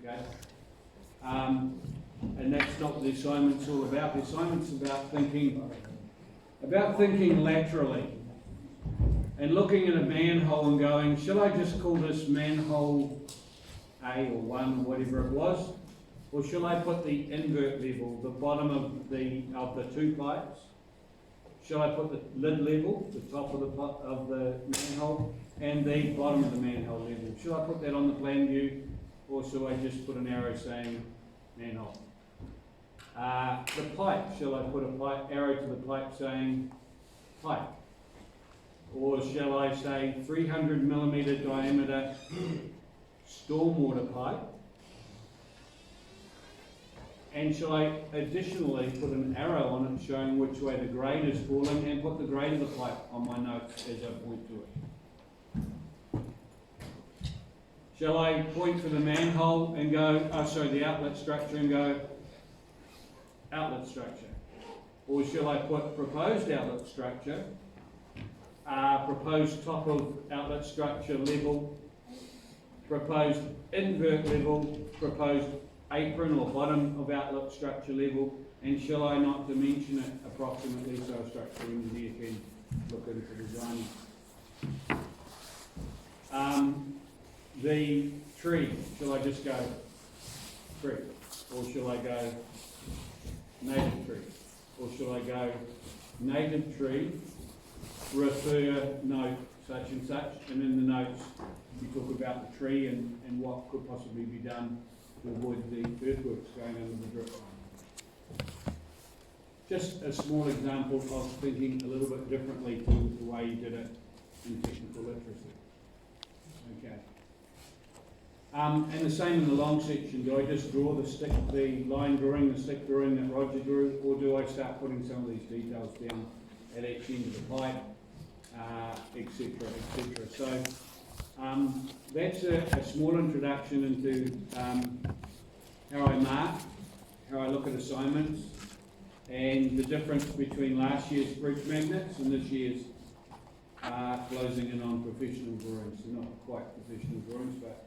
okay? And that's not what the assignment's all about. The assignment's about thinking laterally and looking at a manhole and going, shall I just call this manhole A or 1 or whatever it was? Or shall I put the invert level, the bottom of the 2 pipes? Shall I put the lid level, the top of the manhole, and the bottom of the manhole level? Shall I put that on the plan view, or shall I just put an arrow saying manhole? The pipe, shall I put a arrow to the pipe saying pipe? Or shall I say 300mm diameter stormwater pipe? And shall I additionally put an arrow on it showing which way the grade is falling and put the grade of the pipe on my notes as I point to it? Shall I point to the manhole and go, the outlet structure and go, outlet structure? Or shall I put proposed outlet structure, proposed top of outlet structure level, proposed invert level, proposed apron or bottom of outlet structure level, and shall I not dimension it approximately so a structural engineer can look into designing? The tree, shall I just go tree? Or shall I go native tree? Or shall I go native tree, refer note such and such, and in the notes you talk about the tree and what could possibly be done to avoid the earthworks going under the drip line. Just a small example of thinking a little bit differently to the way you did it in technical literacy. Okay. And the same in the long section. Do I just draw the line drawing, the stick drawing that Roger drew, or do I start putting some of these details down at each end of the pipe, etc., etc. So that's a small introduction into how I mark, how I look at assignments, and the difference between last year's bridge magnets and this year's closing in on professional drawings. They're not quite professional drawings, but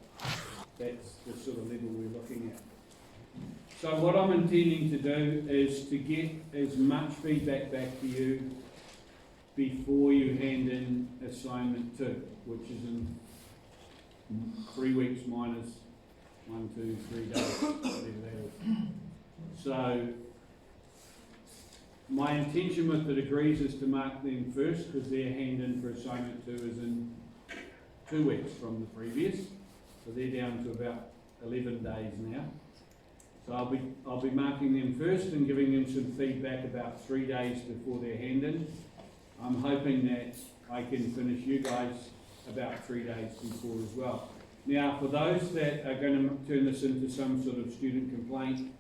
that's the sort of level we're looking at. So what I'm intending to do is to get as much feedback back to you before you hand in assignment 2, which is in 3 weeks minus 1, 2, 3 days, whatever that is. So my intention with the degrees is to mark them first, because their hand in for assignment 2 is in 2 weeks from the previous. So they're down to about 11 days now. So I'll be marking them first and giving them some feedback about 3 days before their hand in. I'm hoping that I can finish you guys about 3 days before as well. Now, for those that are going to turn this into some sort of student complaint,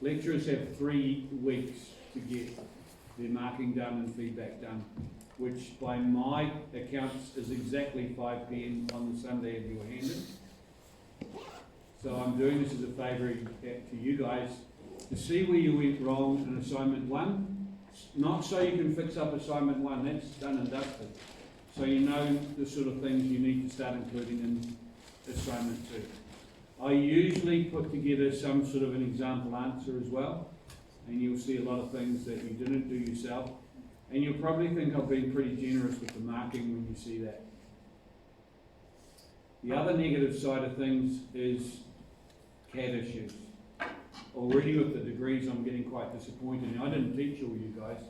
lecturers have 3 weeks to get their marking done and feedback done, which by my accounts is exactly 5 p.m. on the Sunday of your hand-in. So I'm doing this as a favour to you guys to see where you went wrong in assignment 1, not so you can fix up assignment 1, that's done and dusted. So you know the sort of things you need to start including in assignment 2. I usually put together some sort of an example answer as well, and you'll see a lot of things that you didn't do yourself, and you'll probably think I've been pretty generous with the marking when you see that. The other negative side of things is CAD issues. Already with the degrees I'm getting quite disappointed. Now, I didn't teach all you guys,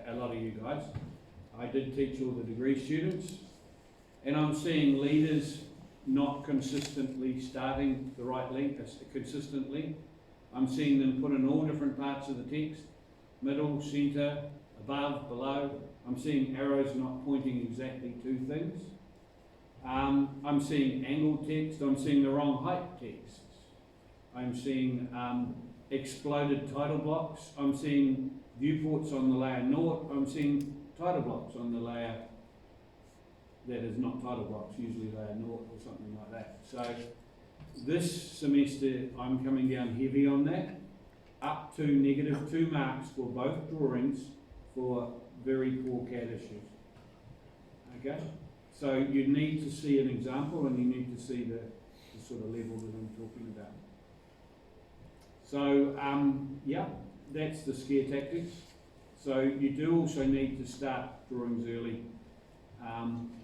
a lot of you guys. I did teach all the degree students, and I'm seeing leaders not consistently starting the right link consistently. I'm seeing them put in all different parts of the text, middle, centre, above, below. I'm seeing arrows not pointing exactly to things. I'm seeing angled text. I'm seeing the wrong height text. I'm seeing exploded title blocks. I'm seeing viewports on the layer naught. I'm seeing title blocks on the layer that is not title blocks, usually layer naught or something like that. So this semester I'm coming down heavy on that, up to -2 marks for both drawings for very poor CAD issues. Okay? So you need to see an example, and you need to see the sort of level that I'm talking about. So, yeah, that's the scare tactics. So you do also need to start drawings early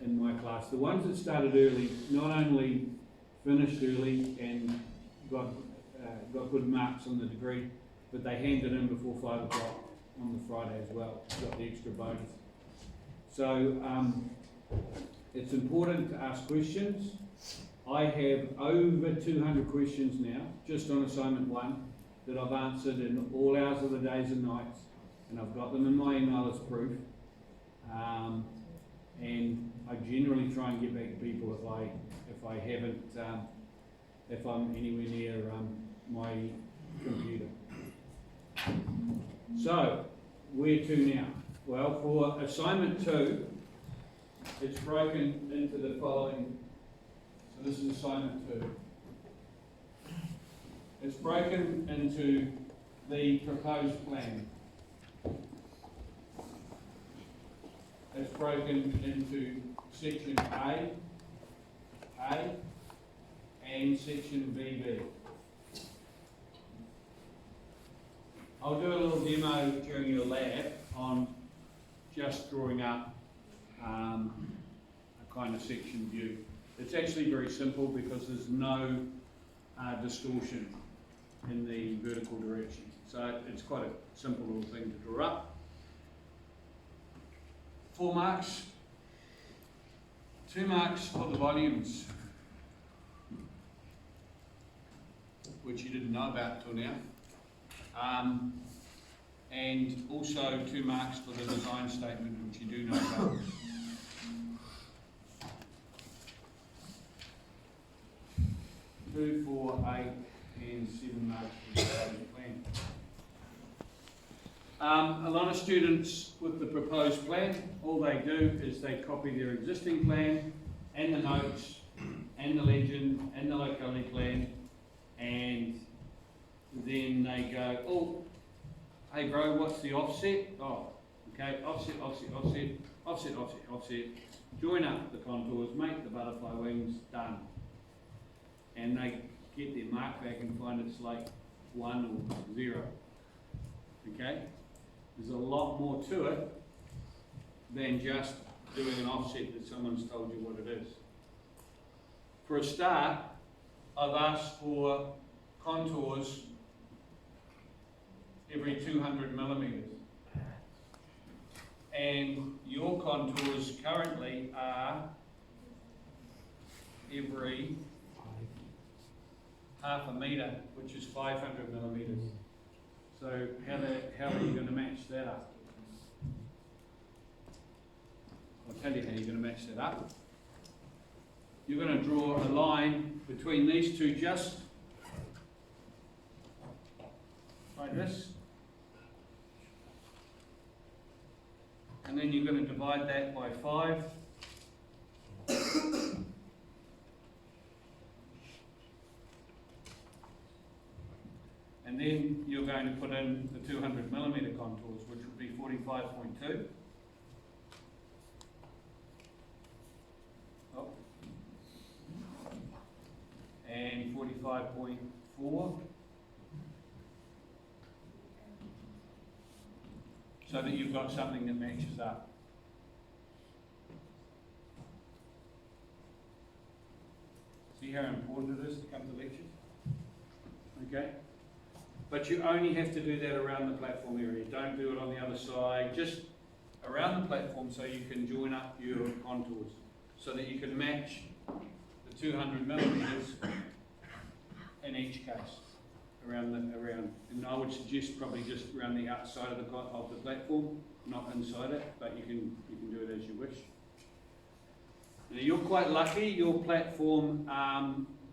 in my class. The ones that started early not only finished early and got good marks on the degree, but they handed in before 5 o'clock on the Friday as well, got the extra bonus. So it's important to ask questions. I have over 200 questions now, just on assignment 1, that I've answered in all hours of the days and nights, and I've got them in my email as proof. And I generally try and get back to people if I haven't, if I'm anywhere near my computer. So, where to now? Well, for assignment 2, it's broken into the following. So this is assignment 2. It's broken into the proposed plan. It's broken into section A, and section BB. I'll do a little demo during your lab on just drawing up a kind of section view. It's actually very simple because there's no distortion in the vertical direction. So it's quite a simple little thing to draw up. 4 marks, 2 marks for the volumes, which you didn't know about till now. And also 2 marks for the design statement, which you do know about. Two, 4, 8, and 7 marks for the proposed plan. A lot of students with the proposed plan, all they do is they copy their existing plan and the notes and the legend and the locality plan, and then they go, oh, hey bro, what's the offset? Oh, okay, offset, join up the contours, make the butterfly wings, done. And they get their mark back and find it's like 1 or 0. Okay? There's a lot more to it than just doing an offset that someone's told you what it is. For a start, I've asked for contours every 200 millimeters. And your contours currently are every half a metre, which is 500 millimetres. So how are you going to match that up? I'll tell you how you're going to match that up. You're going to draw a line between these two just like this. And then you're going to divide that by 5. And then you're going to put in the 200 millimetre contours, which would be 45.2. Oh. And 45.4. So that you've got something that matches up. See how important it is to come to lectures? Okay? But you only have to do that around the platform area. Don't do it on the other side. Just around the platform so you can join up your contours so that you can match the 200 millimetres in each case around. And I would suggest probably just around the outside of the platform, not inside it, but you can do it as you wish. Now you're quite lucky. Your platform,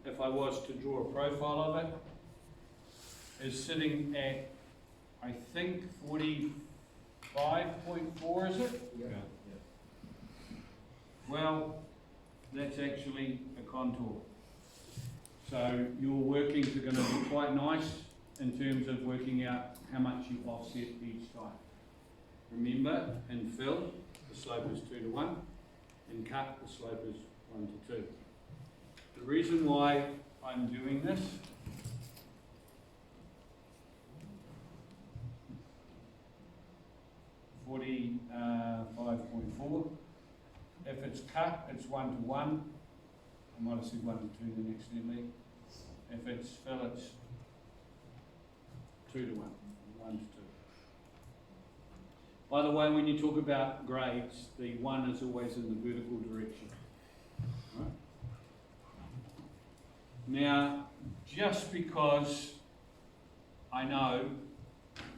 if I was to draw a profile of it, is sitting at, I think, 45.4, is it? Yeah. Well, that's actually a contour. So your workings are going to be quite nice in terms of working out how much you offset each time. Remember, in fill, the slope is 2 to 1. In cut, the slope is 1 to 2. The reason why I'm doing this it's cut, it's 1 to 1. I might have said 1 to 2 then accidentally. If it's fill, it's 2 to 1, 1 to 2. By the way, when you talk about grades, the 1 is always in the vertical direction. Right? Now, just because I know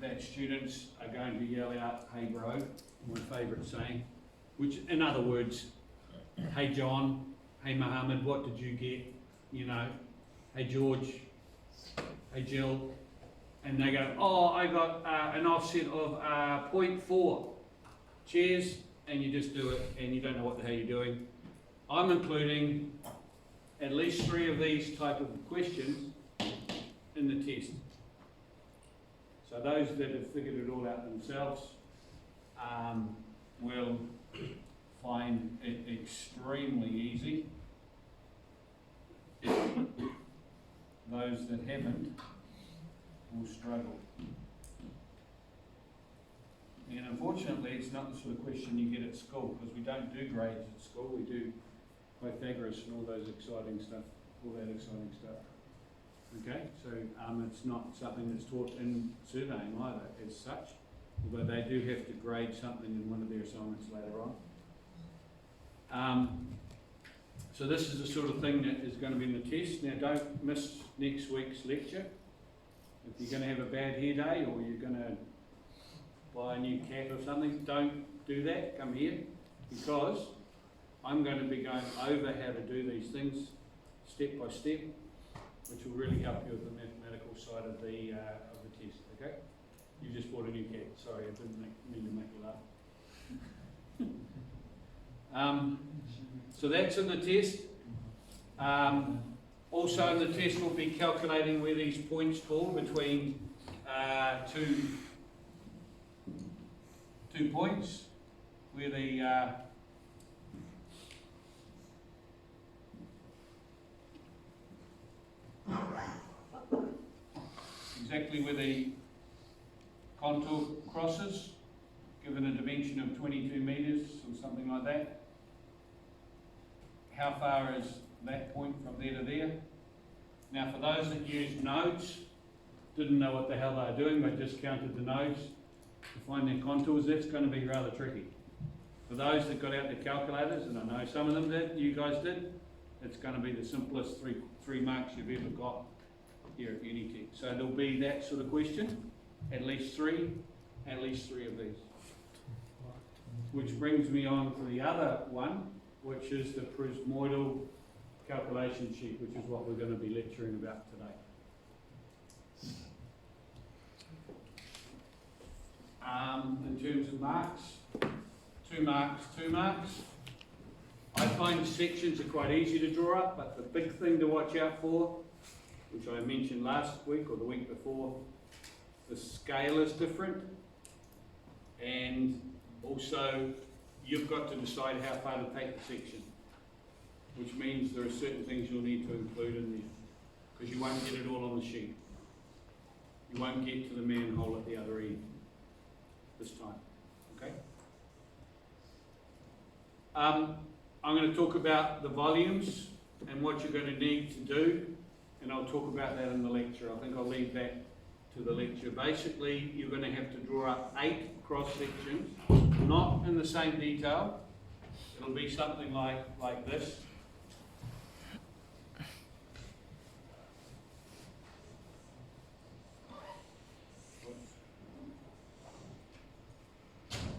that students are going to yell out, "Hey bro," my favourite saying, which in other words, "Hey John, hey Mohammed, what did you get?" You know, "Hey George, hey Jill," and they go, "Oh, I got an offset of 0.4. Cheers," and you just do it and you don't know what the hell you're doing. I'm including at least 3 of these type of questions in the test. So those that have figured it all out themselves will find it extremely easy. Those that haven't will struggle. And unfortunately, it's not the sort of question you get at school, because we don't do grades at school. We do Pythagoras and all those exciting stuff, all that exciting stuff. Okay, so it's not something that's taught in surveying either as such, although they do have to grade something in one of their assignments later on. So this is the sort of thing that is going to be in the test. Now don't miss next week's lecture. If you're going to have a bad hair day or you're going to buy a new cap or something, don't do that. Come here, because I'm going to be going over how to do these things step by step, which will really help you with the mathematical side of the test, okay? You just bought a new cat. Sorry, I didn't mean to make you laugh. So that's in the test. Also in the test we'll be calculating where these points fall between two points, where the exactly where the contour crosses, given a dimension of 22 metres or something like that. How far is that point from there to there? Now for those that used nodes, didn't know what the hell they were doing, they just counted the nodes to find their contours, that's going to be rather tricky. For those that got out their calculators, and I know some of them did, you guys did, it's going to be the simplest three marks you've ever got here at Unitec. So there'll be that sort of question, at least three of these. Which brings me on to the other one, which is the prismoidal calculation sheet, which is what we're going to be lecturing about today. In terms of marks, 2 marks, 2 marks. I find sections are quite easy to draw up, but the big thing to watch out for, which I mentioned last week or the week before, the scale is different, and also you've got to decide how far to take the section, which means there are certain things you'll need to include in there, because you won't get it all on the sheet. You won't get to the manhole at the other end this time, okay? I'm going to talk about the volumes and what you're going to need to do, and I'll talk about that in the lecture. I think I'll leave that to the lecture. Basically, you're going to have to draw up 8 cross sections, not in the same detail. It'll be something like this.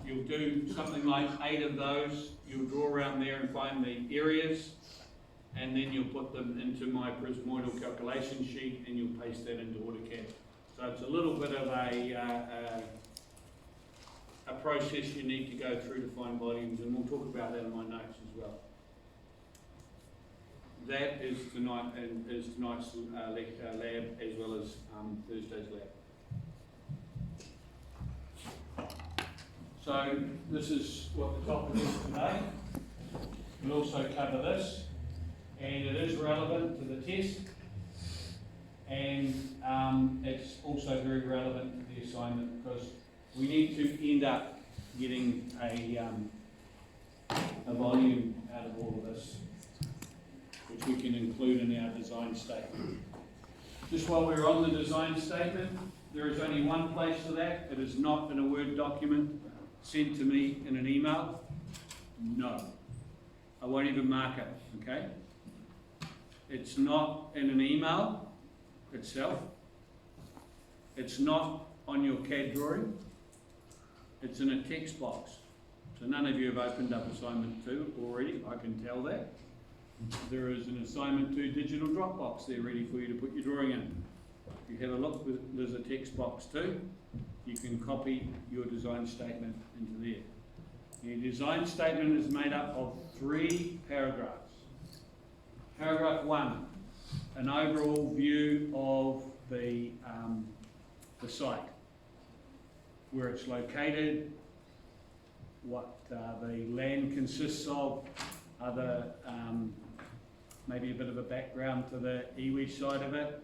You'll do something like 8 of those. You'll draw around there and find the areas, and then you'll put them into my prismoidal calculation sheet and you'll paste that into AutoCAD. So it's a little bit of a process you need to go through to find volumes, and we'll talk about that in my notes as well. That is tonight's lab, as well as Thursday's lab. So this is what the topic is today. We'll also cover this, and it is relevant to the test, and it's also very relevant to the assignment, because we need to end up getting a a volume out of all of this, which we can include in our design statement. Just while we're on the design statement, there is only one place for that. It is not in a Word document sent to me in an email. No. I won't even mark it, okay? It's not in an email itself. It's not on your CAD drawing. It's in a text box. So none of you have opened up assignment 2 already, I can tell that. There is an assignment 2 digital Dropbox there ready for you to put your drawing in. If you have a look, there's a text box too. You can copy your design statement into there. Your design statement is made up of 3 paragraphs. Paragraph 1, an overall view of the site, where it's located, what the land consists of, other maybe a bit of a background to the iwi side of it,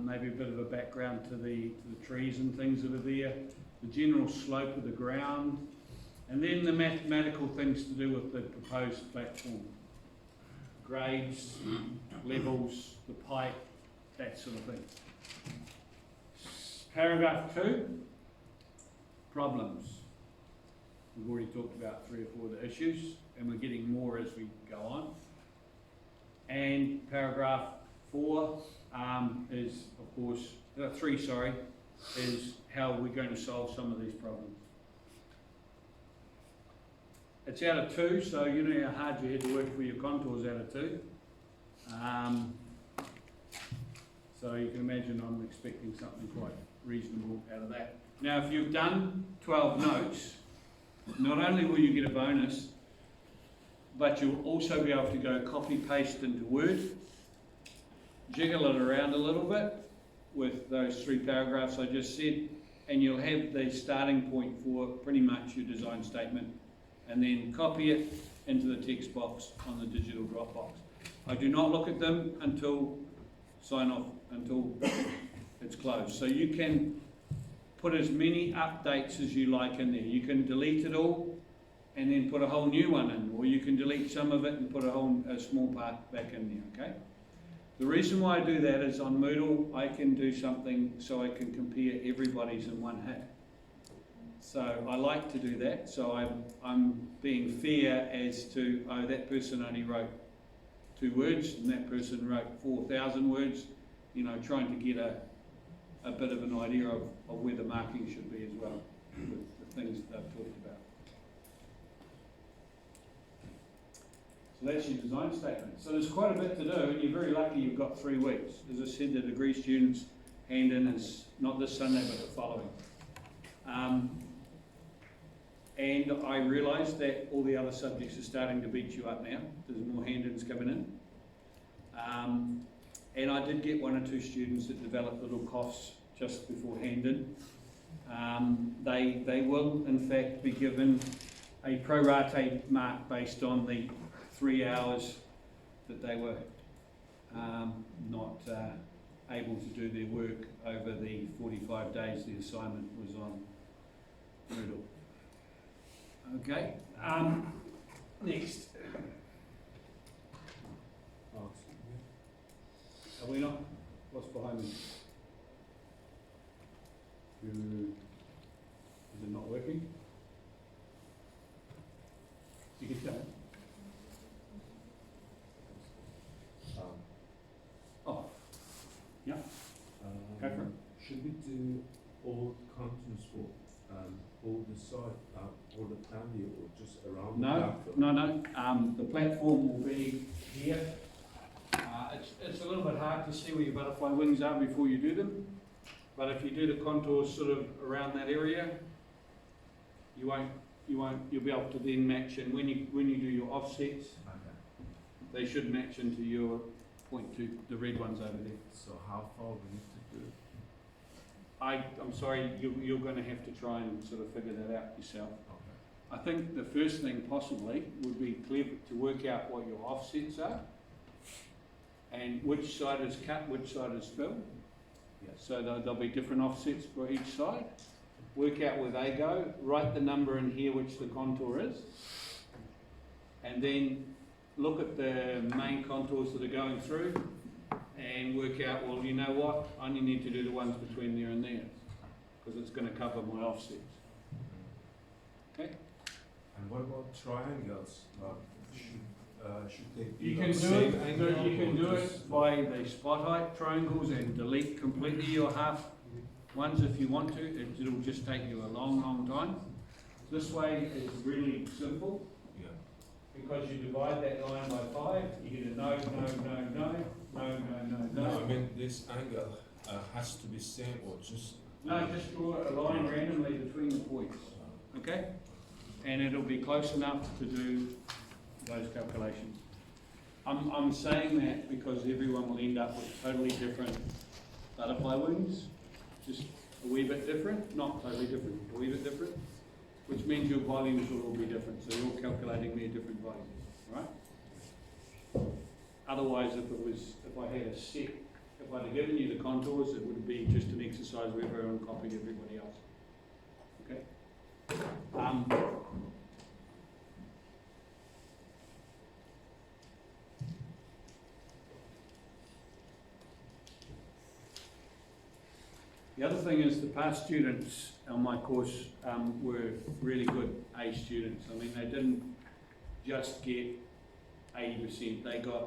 maybe a bit of a background to the trees and things that are there, the general slope of the ground, and then the mathematical things to do with the proposed platform. Grades, levels, the pipe, that sort of thing. Paragraph 2, problems. We've already talked about 3 or 4 of the issues, and we're getting more as we go on. And paragraph 4 is, of course, 3, sorry, is how we're going to solve some of these problems. It's out of 2, so you know how hard you had to work for your contours out of 2. So you can imagine I'm expecting something quite reasonable out of that. Now, if you've done 12 notes, not only will you get a bonus, but you'll also be able to go copy-paste into Word, jiggle it around a little bit with those 3 paragraphs I just said, and you'll have the starting point for pretty much your design statement, and then copy it into the text box on the digital Dropbox. I do not look at them until sign off, until it's closed. So you can put as many updates as you like in there. You can delete it all and then put a whole new one in, or you can delete some of it and put a small part back in there, okay? The reason why I do that is on Moodle I can do something so I can compare everybody's in one hit. So I like to do that, so I'm being fair as to, oh, that person only wrote 2 words and that person wrote 4,000 words, you know, trying to get a bit of an idea of where the marking should be as well, with the things that they've talked about. So that's your design statement. So there's quite a bit to do, and you're very lucky you've got 3 weeks. As I said, the degree students' hand-in is not this Sunday, but the following. And I realise that all the other subjects are starting to beat you up now. There's more hand-ins coming in. And I did get 1 or 2 students that developed little coughs just before hand-in. They will, in fact, be given a pro rata mark based on the 3 hours that they were not able to do their work over the 45 days the assignment was on Moodle. Okay, next. Are we not? What's behind me? Is it not working? You can tell. Oh, yeah. Go for it. Should we do all contents for all the site, all the plan here, or just around the platform? No. The platform will be here. It's a little bit hard to see where your butterfly wings are before you do them, but if you do the contours sort of around that area, you'll be able to then match, and when you do your offsets, they should match into your point to the red ones over there. So how far we need to do it? I'm sorry, you're going to have to try and sort of figure that out yourself. Okay. I think the first thing possibly would be clever to work out what your offsets are and which side is cut, which side is filled. Yes. So there'll be different offsets for each side. Work out where they go, write the number in here which the contour is, and then look at the main contours that are going through and work out, well, you know what, I only need to do the ones between there and there, because it's going to cover my offsets. Okay? And what about triangles? Should they be You like can the do same it. angle You can or do just- it by the spot height triangles and delete completely your half ones if you want to. It'll just take you a long, long time. This way is really simple Yeah. because you divide that line by 5. You get a no, no, no, no, no, no, no, No, I no. mean this angle has to be same or just. No, just draw a line randomly between the points. Okay? And it'll be close enough to do those calculations. I'm saying that because everyone will end up with totally different butterfly wings, just a wee bit different, not totally different, a wee bit different, which means your volumes will all be different, so you're calculating their different volumes, right? Otherwise, if I had a set, if I'd have given you the contours, it would be just an exercise where everyone copied everybody else. Okay? The other thing is the past students on my course were really good A students. I mean, they didn't just get 80%, they got,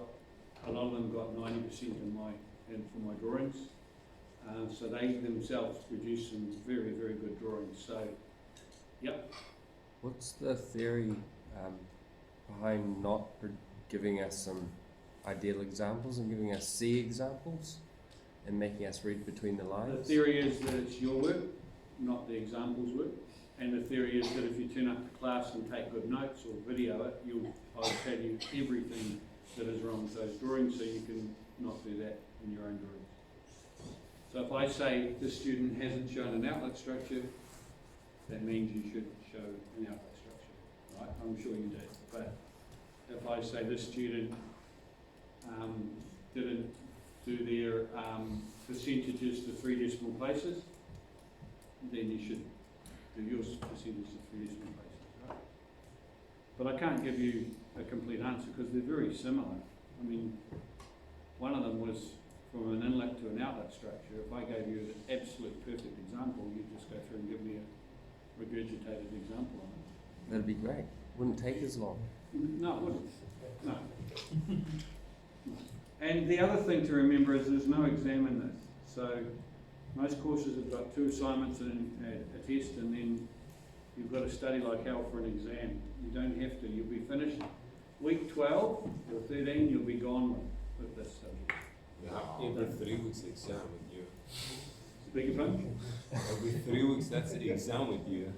a lot of them got 90% for my drawings. So they themselves produced some very, very good drawings. So, yep. What's the theory behind not giving us some ideal examples and giving us C examples and making us read between the The lines? theory is that it's your work, not the examples work. And the theory is that if you turn up to class and take good notes or video it, I'll tell you everything that is wrong with those drawings, so you can not do that in your own drawings. So if I say this student hasn't shown an outlet structure, that means you should show an outlet structure, right? I'm sure you did. But if I say this student didn't do their percentages to 3 decimal places, then you should do your percentage to 3 decimal places, right? But I can't give you a complete answer because they're very similar. I mean, one of them was from an inlet to an outlet structure. If I gave you an absolute perfect example, you'd just go through and give me a regurgitated example on it. That'd be great. Wouldn't take as long. No, it wouldn't. No. And the other thing to remember is there's no exam in this. So most courses have got 2 assignments and a test, and then you've got to study like hell for an exam. You don't have to. You'll be finished. Week 12 or 13, you'll be gone with this subject. We have every 3 weeks exam with you. Beg your pardon? Every 3 weeks, that's the exam with you.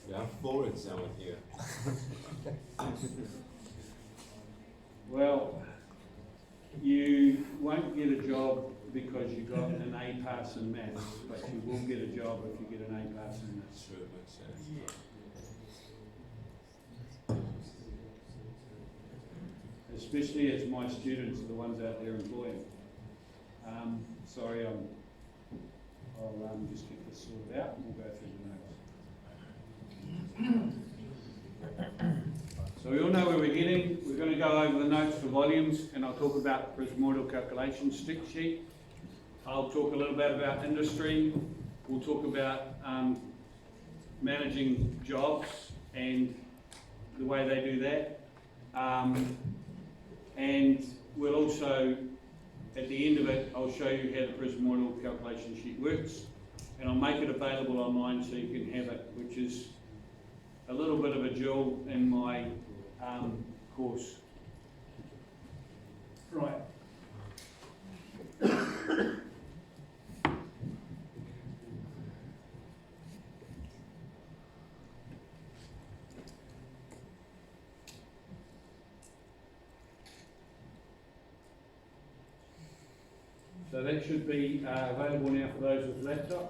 We have 4 exams with you. Well, you won't get a job because you got an A pass in maths, but you will get a job if you get an A pass in maths. Sure, it makes sense. Especially as my students are the ones out there employing. Sorry, I'll just get this sorted out and we'll go through the notes. So we all know where we're heading. We're going to go over the notes for volumes, and I'll talk about the prismordial calculation stick sheet. I'll talk a little bit about industry. We'll talk about managing jobs and the way they do that. And we'll also, at the end of it, I'll show you how the prismordial calculation sheet works, and I'll make it available online so you can have it, which is a little bit of a jewel in my course. Right. So that should be available now for those with laptops.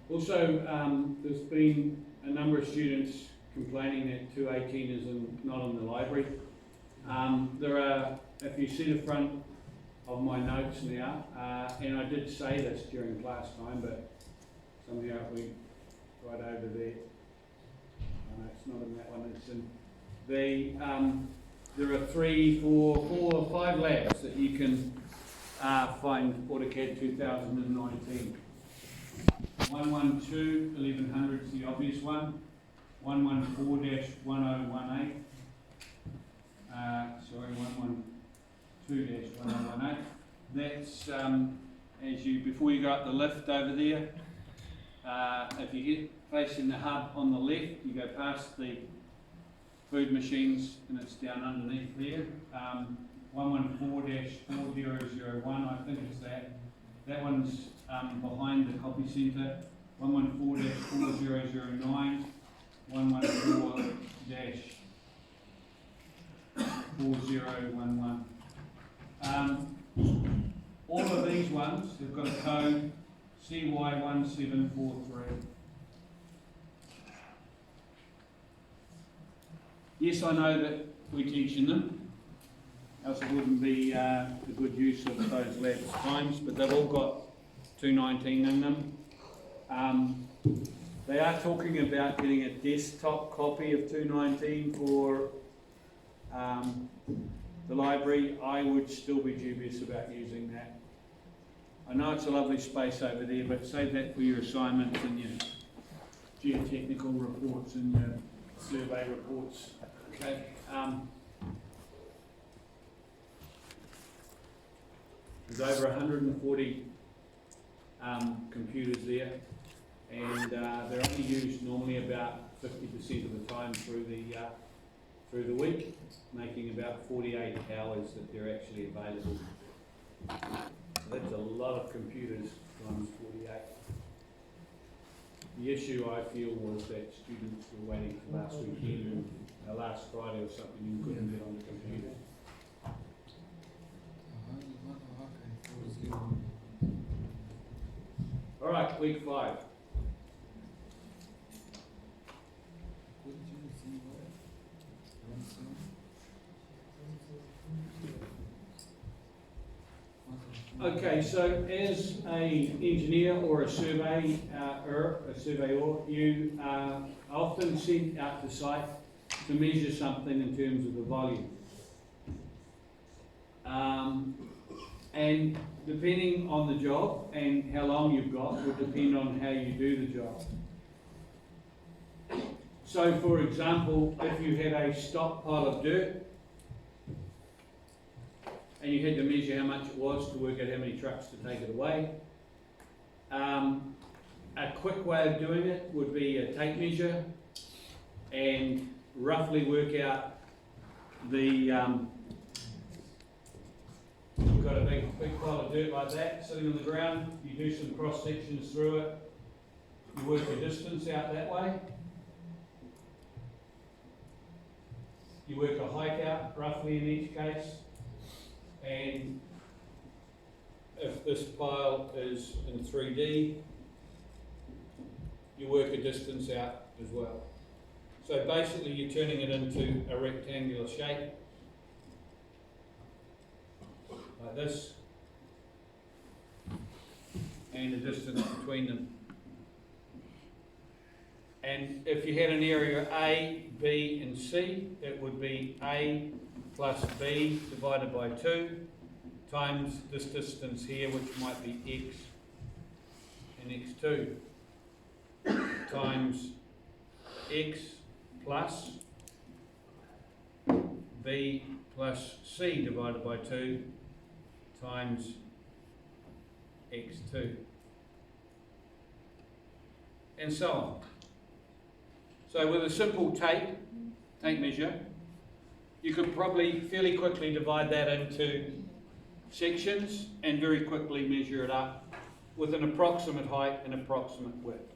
Also, there's been a number of students complaining that 218 is not in the library. There are, if you see the front of my notes now, and I did say this during class time, but somehow it went right over there. No, it's not in that one, it's in there are 3, 4 or 5 labs that you can find AutoCAD 2019. 112, 1100 is the obvious one. 114-1018. Sorry, 112-1018. That's as you, before you go up the lift over there, if you get facing the hub on the left, you go past the food machines and it's down underneath there. 114-4001, I think it's that. That one's behind the copy centre. 114-4009. 114-4011. All of these ones have got a code CY1743. Yes, I know that we're teaching them, else it wouldn't be a good use of those labs' times, but they've all got 219 in them. They are talking about getting a desktop copy of 219 for the library. I would still be dubious about using that. I know it's a lovely space over there, but save that for your assignments and your geotechnical reports and your survey reports. Okay. There's over 140 computers there, and they're only used normally about 50% of the time through the week, making about 48 hours that they're actually available. So that's a lot of computers times 48. The issue I feel was that students were waiting for last weekend or last Friday or something and couldn't get on the computer. All right, week 5. Okay, so as a engineer or a surveyor, you are often sent out to site to measure something in terms of the volume. And depending on the job and how long you've got will depend on how you do the job. So for example, if you had a stockpile of dirt and you had to measure how much it was to work out how many trucks to take it away, a quick way of doing it would be a tape measure and roughly work out the you've got a big pile of dirt like that sitting on the ground, you do some cross sections through it, you work a distance out that way, you work a height out roughly in each case, and if this pile is in 3D, you work a distance out as well. So basically you're turning it into a rectangular shape, like this, and the distance between them. And if you had an area A, B and C, it would be A plus B divided by 2 times this distance here, which might be X and X2, times X plus B plus C divided by 2 times X2, and so on. So with a simple tape measure, you could probably fairly quickly divide that into sections and very quickly measure it up with an approximate height and approximate width.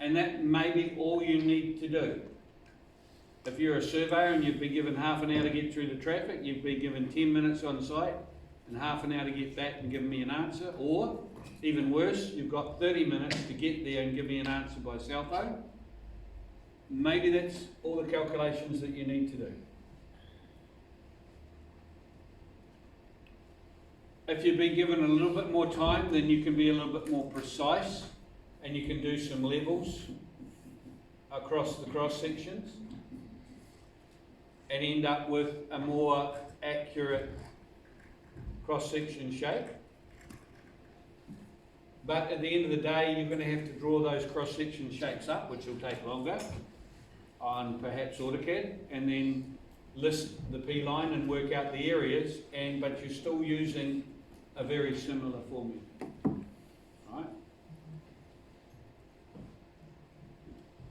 And that may be all you need to do. If you're a surveyor and you've been given half an hour to get through the traffic, you've been given 10 minutes on site and half an hour to get back and give me an answer, or even worse, you've got 30 minutes to get there and give me an answer by cell phone. Maybe that's all the calculations that you need to do. if you've been given a little bit more time, then you can be a little bit more precise and you can do some levels across the cross sections and end up with a more accurate cross section shape. But at the end of the day, you're going to have to draw those cross section shapes up, which will take longer on perhaps AutoCAD, and then list the P line and work out the areas, but you're still using a very similar formula. Right?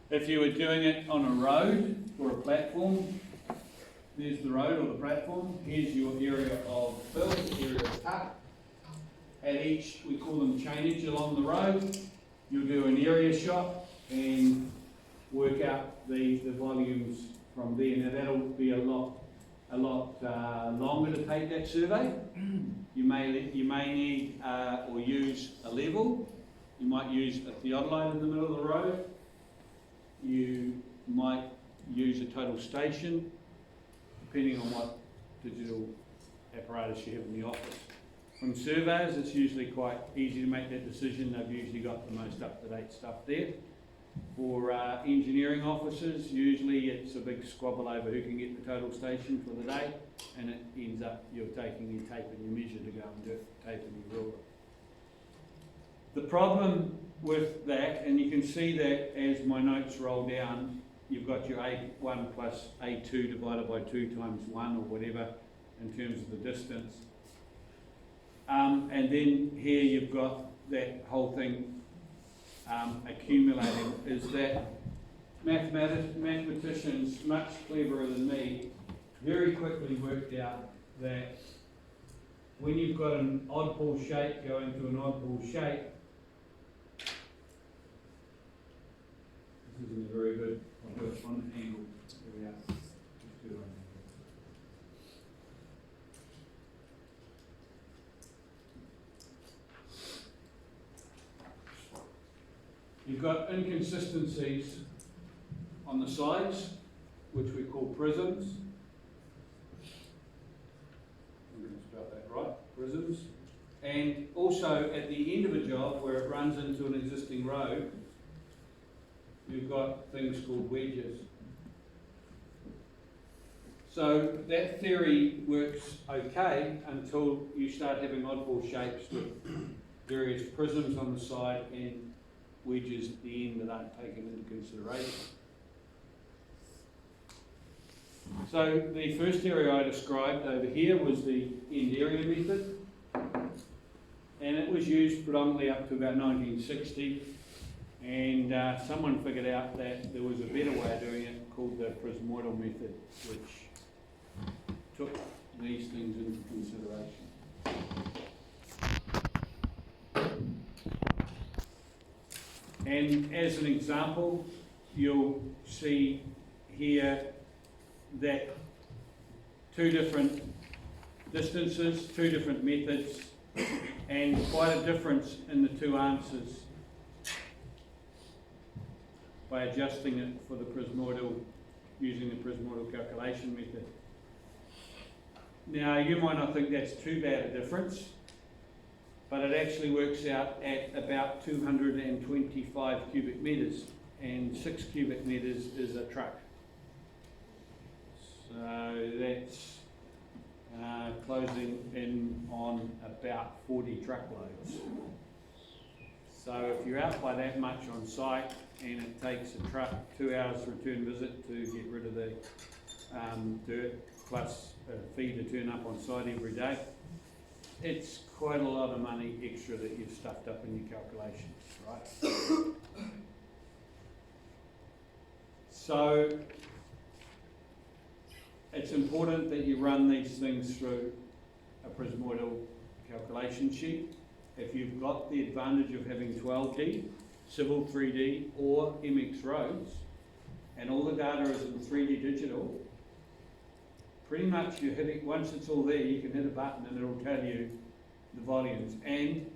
If you were doing it on a road or a platform, there's the road or the platform, here's your area of fill, area of cut. At each, we call them chainage along the road, you'll do an area shot and work out the volumes from there. Now that'll be a lot longer to take that survey. You may need or use a level. You might use a theodolite in the middle of the road. You might use a total station, depending on what digital apparatus you have in the office. From surveyors, it's usually quite easy to make that decision. They've usually got the most up-to-date stuff there. For engineering officers, usually it's a big squabble over who can get the total station for the day, and it ends up you're taking your tape and your measure to go and do it, tape and your ruler. The problem with that, and you can see that as my notes roll down, you've got your A1 plus A2 divided by 2 times 1 or whatever in terms of the distance. And then here you've got that whole thing accumulating. Is that mathematicians, much cleverer than me, very quickly worked out that when you've got an oddball shape going to an oddball shape, this isn't a very good, I'll do it on an angle. Here we are. Just do it on an angle. You've got inconsistencies on the sides, which we call prisms. I'm going to spell that right, prisms. And also at the end of a job where it runs into an existing road, you've got things called wedges. So that theory works okay until you start having oddball shapes with various prisms on the side and wedges at the end that aren't taken into consideration. So the first area I described over here was the end area method, and it was used predominantly up to about 1960, and someone figured out that there was a better way of doing it called the prismoidal method, which took these things into consideration. And as an example, you'll see here that two different distances, two different methods, and quite a difference in the two answers by adjusting it for the prismoidal, using the prismoidal calculation method. Now, you might not think that's too bad a difference, but it actually works out at about 225 cubic metres, and 6 cubic metres is a truck. So that's closing in on about 40 truckloads. So if you're out by that much on site and it takes a truck 2 hours return visit to get rid of the dirt plus a fee to turn up on site every day, it's quite a lot of money extra that you've stuffed up in your calculations, right? So it's important that you run these things through a prismoidal calculation sheet. If you've got the advantage of having 12D, Civil 3D or MX Roads, and all the data is in 3D digital, pretty much you're hitting, once it's all there, you can hit a button and it'll tell you the volumes. And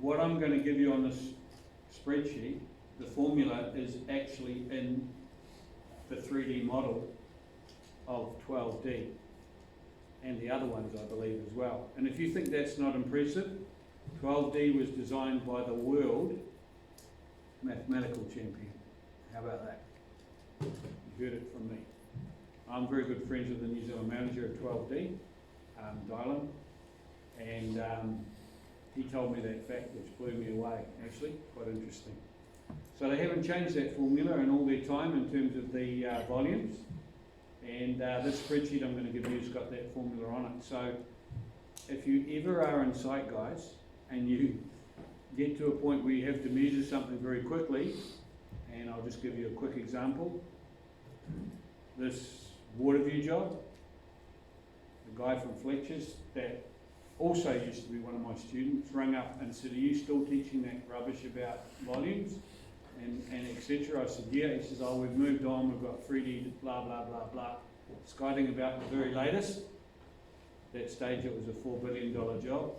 what I'm going to give you on this spreadsheet, the formula is actually in the 3D model of 12D. and the other ones, I believe, as well. And if you think that's not impressive, 12D was designed by the world mathematical champion. How about that? You heard it from me. I'm very good friends with the New Zealand manager of 12D, Dylan, and he told me that fact, which blew me away, actually, quite interesting. So they haven't changed that formula in all their time in terms of the volumes, and this spreadsheet I'm going to give you has got that formula on it. So if you ever are in sight, guys, and you get to a point where you have to measure something very quickly, and I'll just give you a quick example. This Waterview job, the guy from Fletcher's that also used to be one of my students rang up and said, "Are you still teaching that rubbish about volumes and etc." I said, "Yeah." He says, "Oh, we've moved on, we've got 3D, blah, blah, blah, blah." Skiting about the very latest. At that stage it was a $4 billion job.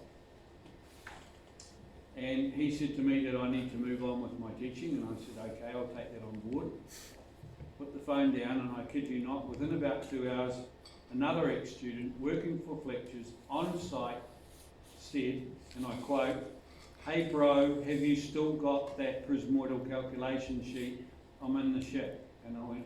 And he said to me that I need to move on with my teaching, and I said, "Okay, I'll take that on board." Put the phone down, and I kid you not, within about 2 hours, another ex-student working for Fletcher's on site said, and I quote, "Hey bro, have you still got that prismoidal calculation sheet? I'm in the shit." And I went,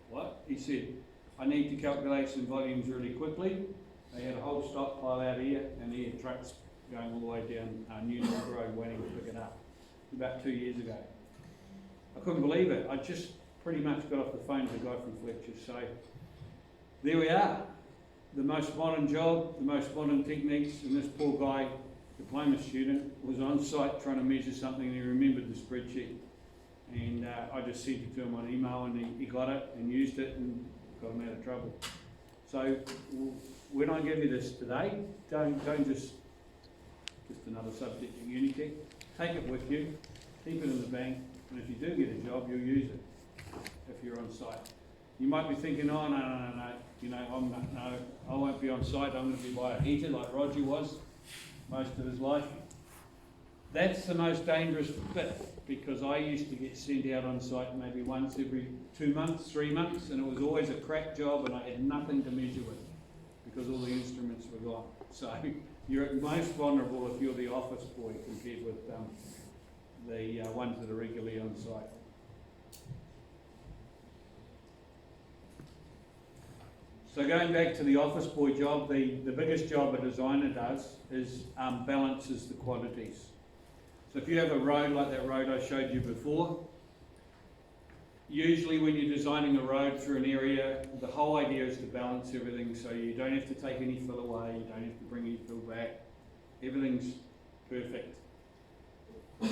"What?" He said, "I need to calculate some volumes really quickly." They had a whole stockpile out here, and he had trucks going all the way down New North Road waiting to pick it up. About 2 years ago. I couldn't believe it. I just pretty much got off the phone to the guy from Fletcher. So there we are. The most modern job, the most modern techniques, and this poor guy, diploma student, was on site trying to measure something, and he remembered the spreadsheet. And I just sent it to him on email, and he got it and used it and got him out of trouble. So when I give you this today, don't just another subject at Unikick. Take it with you, keep it in the bank, and if you do get a job, you'll use it if you're on site. You might be thinking, "Oh, no, you know, I won't be on site, I'm going to be by a heater like Roger was most of his life." That's the most dangerous bit, because I used to get sent out on site maybe once every 2 months, 3 months, and it was always a crap job, and I had nothing to measure with because all the instruments were gone. So you're at most vulnerable if you're the office boy compared with the ones that are regularly on site. So going back to the office boy job, the biggest job a designer does is balances the quantities. So if you have a road like that road I showed you before, usually when you're designing a road through an area, the whole idea is to balance everything, so you don't have to take any fill away, you don't have to bring any fill back, everything's perfect.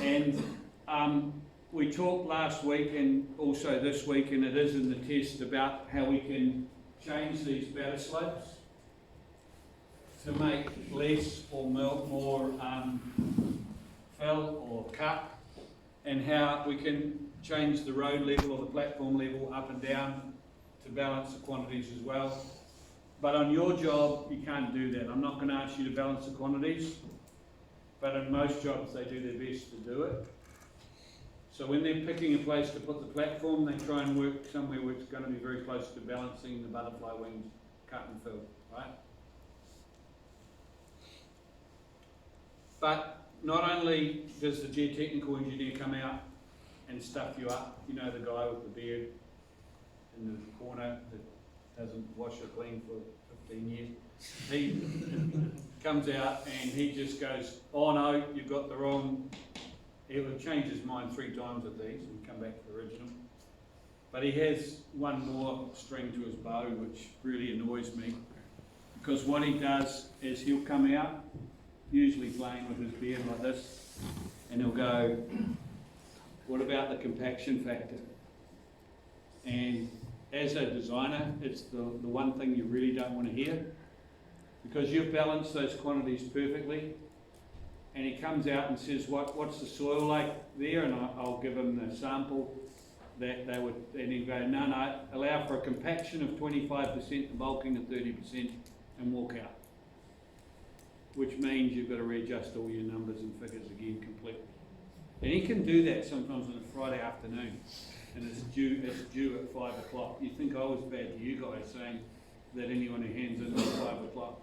And we talked last week and also this week, and it is in the test, about how we can change these batter slopes to make less or more fill or cut, and how we can change the road level or the platform level up and down to balance the quantities as well. But on your job, you can't do that. I'm not going to ask you to balance the quantities, but in most jobs they do their best to do it. So when they're picking a place to put the platform, they try and work somewhere where it's going to be very close to balancing the butterfly wings, cut and fill, right? But not only does the geotechnical engineer come out and stuff you up, you know, the guy with the beard in the corner that doesn't wash or clean for 15 years, he comes out and he just goes, "Oh no, you've got the wrong," he would change his mind 3 times with these and come back to the original. But he has one more string to his bow, which really annoys me, because what he does is he'll come out, usually playing with his beard like this, and he'll go, "What about the compaction factor?" And as a designer, it's the one thing you really don't want to hear, because you've balanced those quantities perfectly, and he comes out and says, "What's the soil like there?" And I'll give him the sample that they would, and he'd go, no, allow for a compaction of 25% and bulking of 30%, and walk out. Which means you've got to readjust all your numbers and figures again completely. And he can do that sometimes on a Friday afternoon, and it's due at 5 o'clock. You think I was bad to you guys saying that anyone who hands in at 5 o'clock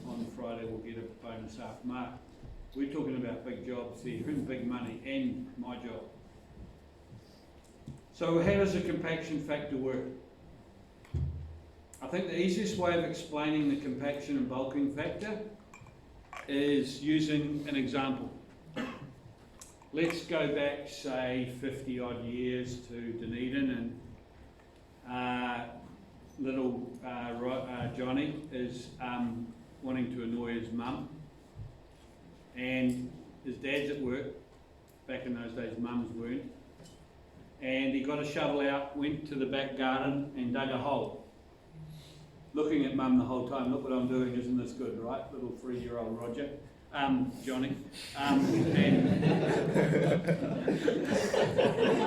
on Friday will get a bonus half mark. We're talking about big jobs here and big money and my job. So how does the compaction factor work? I think the easiest way of explaining the compaction and bulking factor is using an example. Let's go back, say, 50 odd years to Dunedin, and little Johnny is wanting to annoy his mum, and his dad's at work. Back in those days, mums weren't. And he got a shovel out, went to the back garden and dug a hole. Looking at mum the whole time, look what I'm doing, isn't this good, right? Little 3-year-old Roger, Johnny.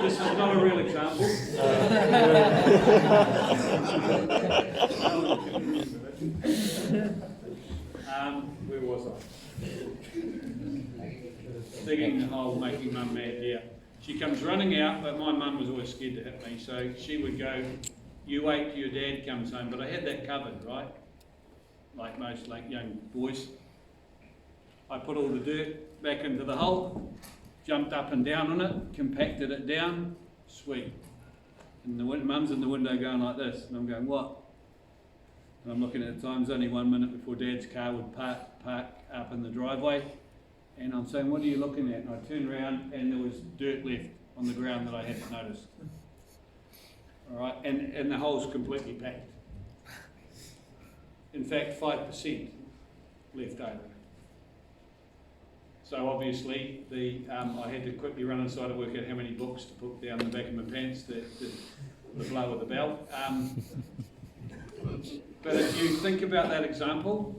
This is not a real example. Where was I? Digging the hole, making mum mad, yeah. She comes running out, but my mum was always scared to hit me, so she would go, you wait till your dad comes home. But I had that covered, right? Like most young boys. I put all the dirt back into the hole, jumped up and down on it, compacted it down, sweet. And the mum's in the window going like this, and I'm going, what? And I'm looking at the time, it's only 1 minute before Dad's car would park up in the driveway. And I'm saying, what are you looking at? And I turned around and there was dirt left on the ground that I hadn't noticed. All right, and the hole's completely packed. In fact, 5% left over. So obviously, I had to quickly run inside and work out how many books to put down the back of my pants to the blow of the belt. But if you think about that example,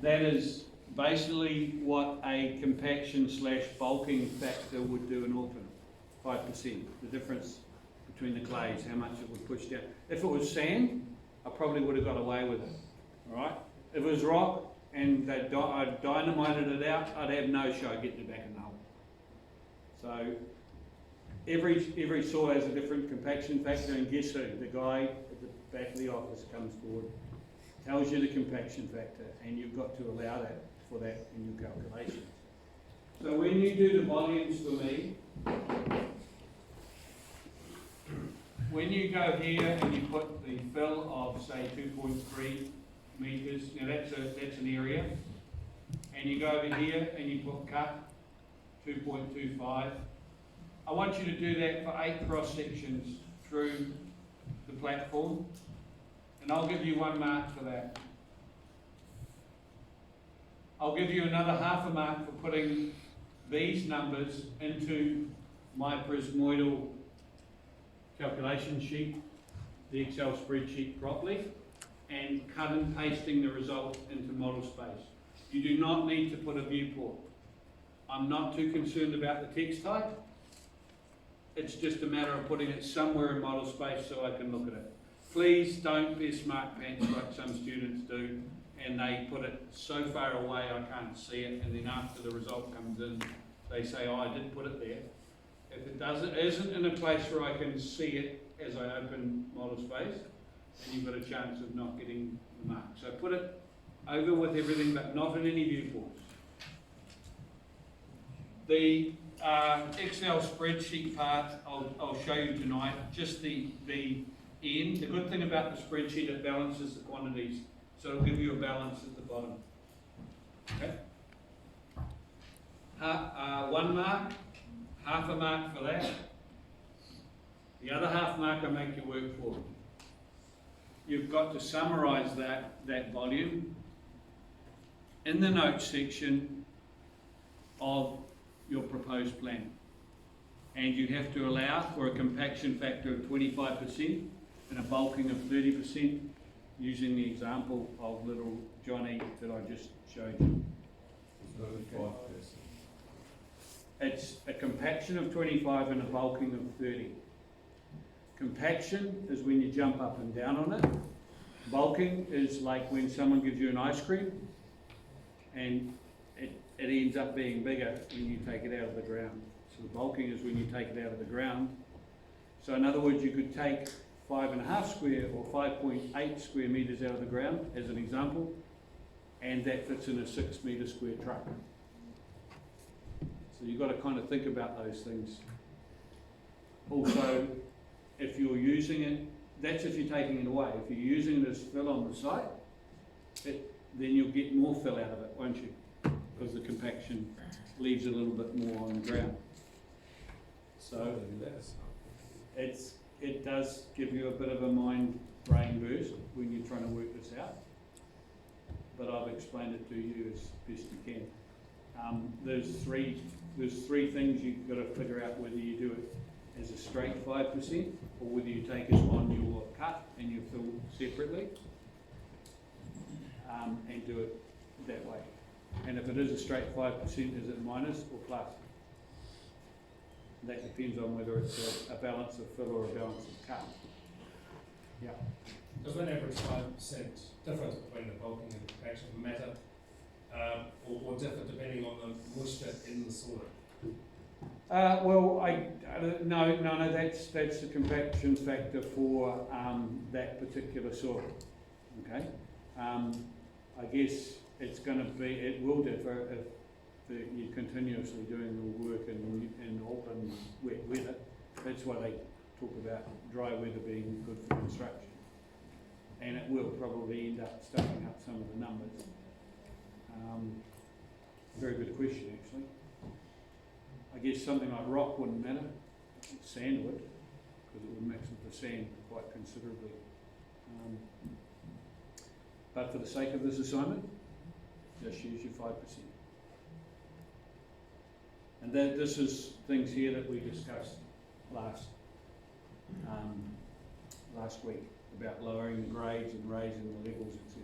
that is basically what a compaction / bulking factor would do in Auckland, 5%. The difference between the clays, how much it would push down. If it was sand, I probably would have got away with it, all right? If it was rock and I dynamited it out, I'd have no show getting it back in the hole. So every saw has a different compaction factor, and guess who? The guy at the back of the office comes forward, tells you the compaction factor, and you've got to allow that for that in your calculations. So when you do the volumes for me, when you go here and you put the fill of say 2.3 metres, now that's an area, and you go over here and you put cut 2.25. I want you to do that for 8 cross sections through the platform, and I'll give you 1 mark for that. I'll give you another half a mark for putting these numbers into my Prismoidal calculation sheet, the Excel spreadsheet properly, and cut and pasting the result into model space. You do not need to put a viewport. I'm not too concerned about the text type. It's just a matter of putting it somewhere in model space so I can look at it. Please don't be smart pants like some students do, and they put it so far away I can't see it, and then after the result comes in, they say, oh, I did put it there. If it isn't in a place where I can see it as I open model space, then you've got a chance of not getting the mark. So put it over with everything, but not in any viewports. The Excel spreadsheet part, I'll show you tonight, just the end. The good thing about the spreadsheet, it balances the quantities, so it'll give you a balance at the bottom. Okay? 1 mark, half a mark for that. The other half mark I make you work for. You've got to summarise that volume in the notes section of your proposed plan. And you have to allow for a compaction factor of 25% and a bulking of 30%, using the example of little Johnny that I just showed you. It's not a 5%. It's a compaction of 25 and a bulking of 30. Compaction is when you jump up and down on it. Bulking is like when someone gives you an ice cream and it ends up being bigger when you take it out of the ground. So the bulking is when you take it out of the ground. So in other words, you could take 5.5 square or 5.8 square metres out of the ground as an example, and that fits in a 6 metre square truck. So you've got to kind of think about those things. Also, if you're using it, that's if you're taking it away. If you're using it as fill on the site, then you'll get more fill out of it, won't you? Because the compaction leaves a little bit more on the ground. So it does give you a bit of a mind-brain burst when you're trying to work this out. But I've explained it to you as best you can. There's three things you've got to figure out: whether you do it as a straight 5%, or whether you take it on your cut and you fill separately, and do it that way. And if it is a straight 5%, is it minus or plus? That depends on whether it's a balance of fill or a balance of cut. Yeah. Does an average 5% difference between the bulking and compaction matter, or differ depending on the moisture in the soil? Well, no, that's the compaction factor for that particular soil. Okay. I guess it will differ if you're continuously doing the work in open wet weather. That's why they talk about dry weather being good for construction. And it will probably end up stuffing up some of the numbers. Very good question, actually. I guess something like rock wouldn't matter. Sand would, because it would mix with the sand quite considerably. But for the sake of this assignment, just use your 5%. And this is things here that we discussed last week about lowering the grades and raising the levels, etc.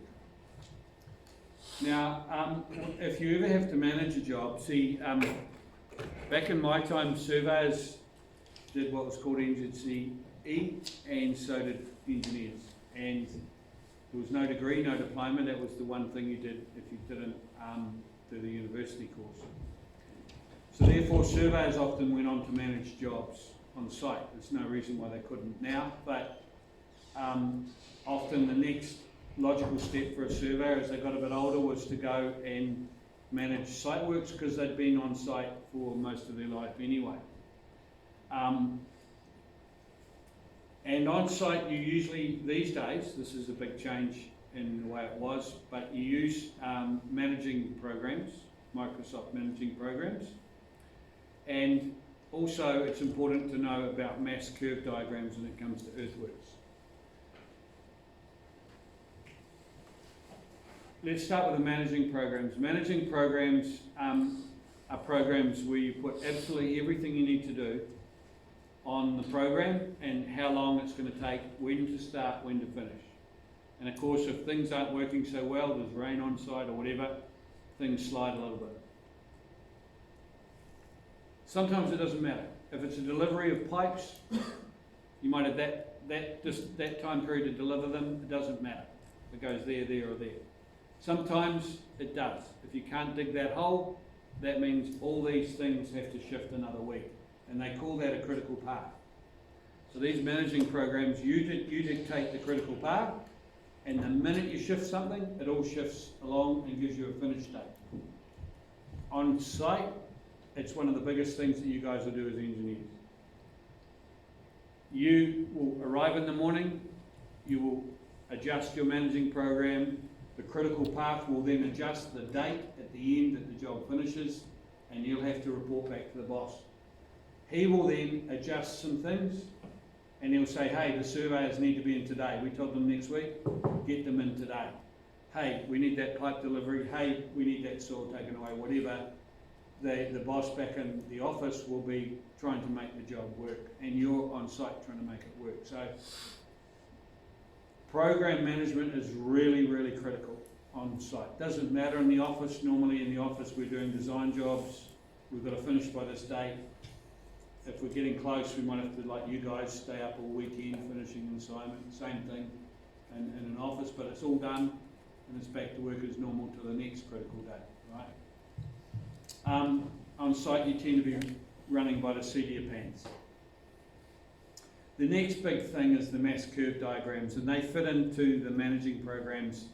Now, if you ever have to manage a job, back in my time, surveyors did what was called NZCE, and so did engineers. And there was no degree, no diploma. That was the one thing you did if you didn't do the university course. So therefore, surveyors often went on to manage jobs on site. There's no reason why they couldn't now, but often the next logical step for a surveyor as they got a bit older was to go and manage site works, because they'd been on site for most of their life anyway. And on site you usually, these days, this is a big change in the way it was, but you use managing programs, Microsoft managing programs. And also it's important to know about mass curve diagrams when it comes to earthworks. Let's start with the managing programs. Managing programs are programs where you put absolutely everything you need to do on the program and how long it's going to take, when to start, when to finish. And of course, if things aren't working so well, there's rain on site or whatever, things slide a little bit. Sometimes it doesn't matter. If it's a delivery of pipes, you might have that time period to deliver them, it doesn't matter. It goes there, there or there. Sometimes it does. If you can't dig that hole, that means all these things have to shift another week. And they call that a critical path. So these managing programs, you dictate the critical path, and the minute you shift something, it all shifts along and gives you a finish date. On site, it's one of the biggest things that you guys will do as engineers. You will arrive in the morning, you will adjust your managing program, the critical path will then adjust the date at the end that the job finishes, and you'll have to report back to the boss. He will then adjust some things, and he'll say, hey, the surveyors need to be in today. We told them next week, get them in today. Hey, we need that pipe delivery. Hey, we need that soil taken away, whatever. The boss back in the office will be trying to make the job work, and you're on site trying to make it work. So program management is really, really critical on site. Doesn't matter in the office. Normally in the office we're doing design jobs. We've got to finish by this date. If we're getting close, we might have to, like you guys, stay up all weekend finishing an assignment. Same thing in an office, but it's all done and it's back to work as normal to the next critical day, right? On site you tend to be running by the CDA pans. The next big thing is the mass curve diagrams, and they fit into the managing programs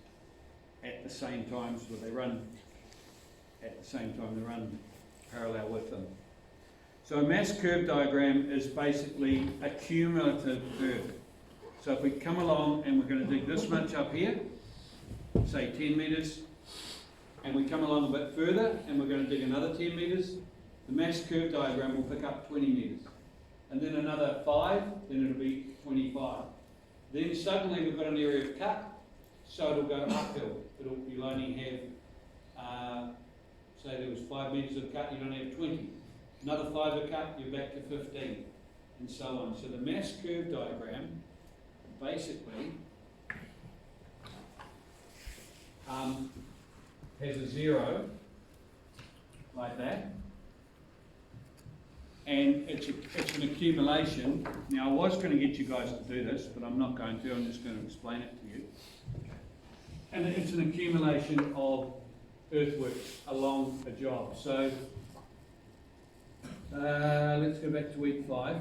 at the same time, so they run at the same time, they run parallel with them. So a mass curve diagram is basically a cumulative curve. So if we come along and we're going to dig this much up here, say 10 metres, and we come along a bit further and we're going to dig another 10 metres, the mass curve diagram will pick up 20 metres. And then another 5, then it'll be 25. Then suddenly we've got an area of cut, so it'll go uphill. You'll only have, say there was 5 metres of cut, you don't have 20. Another 5 of cut, you're back to 15, and so on. So the mass curve diagram basically has a 0 like that, and it's an accumulation. Now I was going to get you guys to do this, but I'm not going to. I'm just going to explain it to you. And it's an accumulation of earthworks along a job. So let's go back to week 5.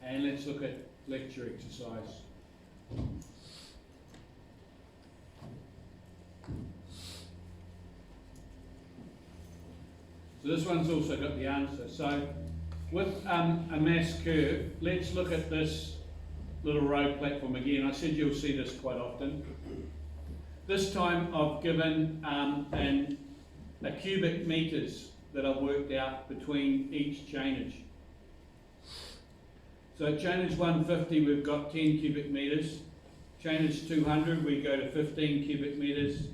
And let's look at lecture exercise. So this one's also got the answer. So with a mass curve, let's look at this little road platform again. I said you'll see this quite often. This time I've given a cubic metres that I've worked out between each chainage. So chainage 150 we've got 10 cubic metres. Chainage 200 we go to 15 cubic metres.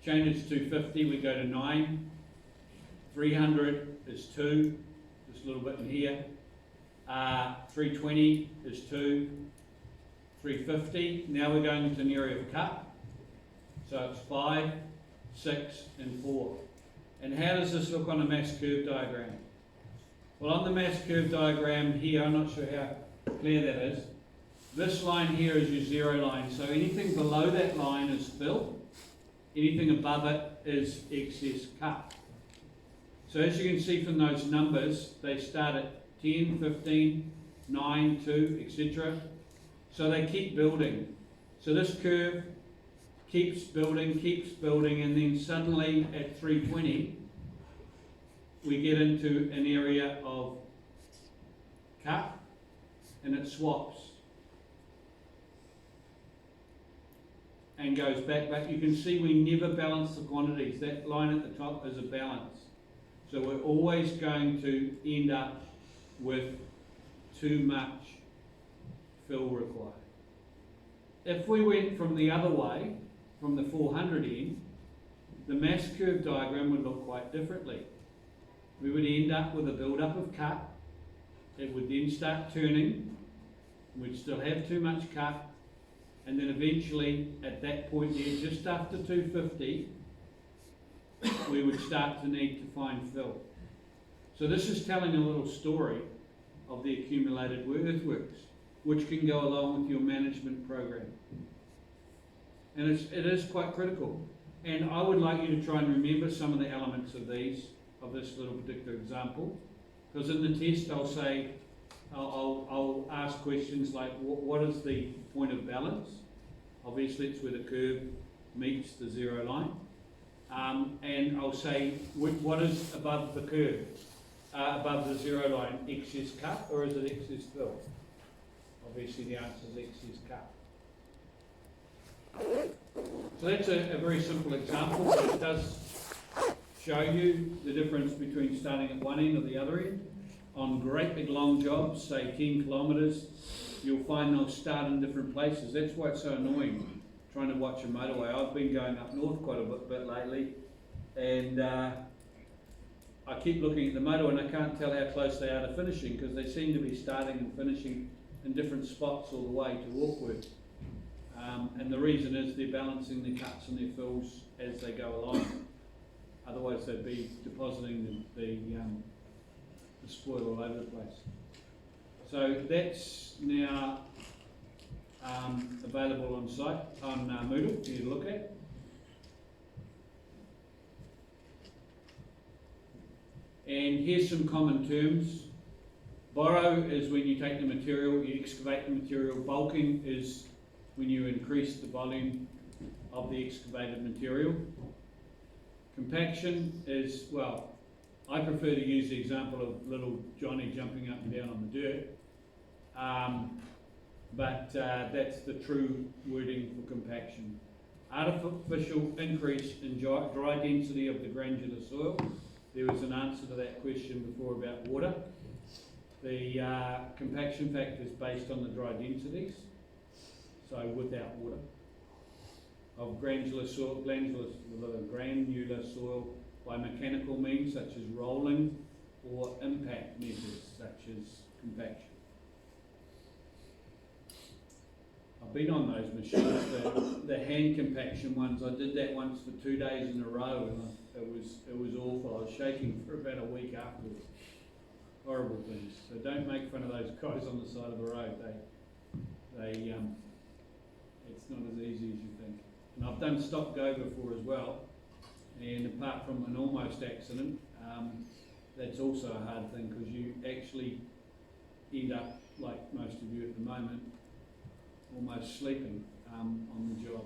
Chainage 250 we go to 9. 300 is 2, just a little bit in here. 320 is 2. 350, now we're going into an area of cut. So it's 5, 6 and 4. And how does this look on a mass curve diagram? Well, on the mass curve diagram here, I'm not sure how clear that is. This line here is your 0 line. So anything below that line is fill. Anything above it is excess cut. So as you can see from those numbers, they start at 10, 15, 9, 2, etc. So they keep building. So this curve keeps building, and then suddenly at 320, we get into an area of cut, and it swaps and goes back. But you can see we never balance the quantities. That line at the top is a balance. So we're always going to end up with too much fill required. If we went from the other way, from the 400 end, the mass curve diagram would look quite differently. We would end up with a build-up of cut. It would then start turning. We'd still have too much cut. And then eventually, at that point there, just after 250, we would start to need to find fill. So this is telling a little story of the accumulated earthworks, which can go along with your management program. And it is quite critical. And I would like you to try and remember some of the elements of this little particular example, because in the test I'll say, I'll ask questions like, what is the point of balance? Obviously it's where the curve meets the 0 line. And I'll say, what is above the curve, above the 0 line? Excess cut, or is it excess fill? Obviously the answer is excess cut. So that's a very simple example, but it does show you the difference between starting at one end or the other end. On great big long jobs, say 10 kilometres, you'll find they'll start in different places. That's why it's so annoying trying to watch a motorway. I've been going up north quite a bit lately, and I keep looking at the motorway and I can't tell how close they are to finishing, because they seem to be starting and finishing in different spots all the way to Warkworth. And the reason is they're balancing their cuts and their fills as they go along. Otherwise they'd be depositing the spoil all over the place. So that's now available on site, on Moodle for you to look at. And here's some common terms. Borrow is when you take the material, you excavate the material. Bulking is when you increase the volume of the excavated material. Compaction is, well, I prefer to use the example of little Johnny jumping up and down on the dirt. But that's the true wording for compaction. Artificial increase in dry density of the granular soil. There was an answer to that question before about water. The compaction factor is based on the dry densities, so without water, of granular soil, granular soil by mechanical means such as rolling or impact methods such as compaction. I've been on those machines, the hand compaction ones. I did that once for 2 days in a row, and it was awful. I was shaking for about a week afterwards. Horrible things. So don't make fun of those guys on the side of the road. It's not as easy as you think. And I've done stop go before as well. And apart from an almost accident, that's also a hard thing because you actually end up, like most of you at the moment, almost sleeping on the job.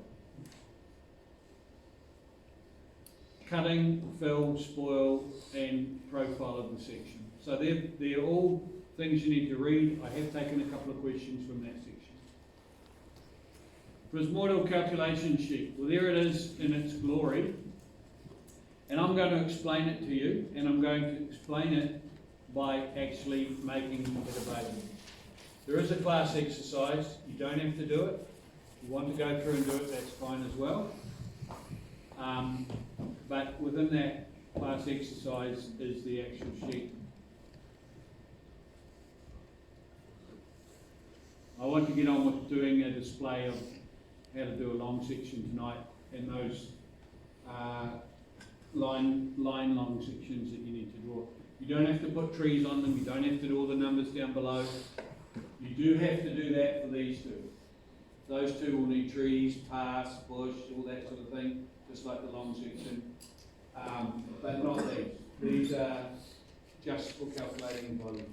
Cutting, fill, spoil, and profile of the section. So they're all things you need to read. I have taken a couple of questions from that section. Prismordial calculation sheet. Well, there it is in its glory. And I'm going to explain it to you, and I'm going to explain it by actually making it available. There is a class exercise. You don't have to do it. If you want to go through and do it, that's fine as well. But within that class exercise is the actual sheet. I want to get on with doing a display of how to do a long section tonight and those line long sections that you need to draw. You don't have to put trees on them. You don't have to do all the numbers down below. You do have to do that for these two. Those two will need trees, paths, bush, all that sort of thing, just like the long section. But not these. These are just for calculating volumes.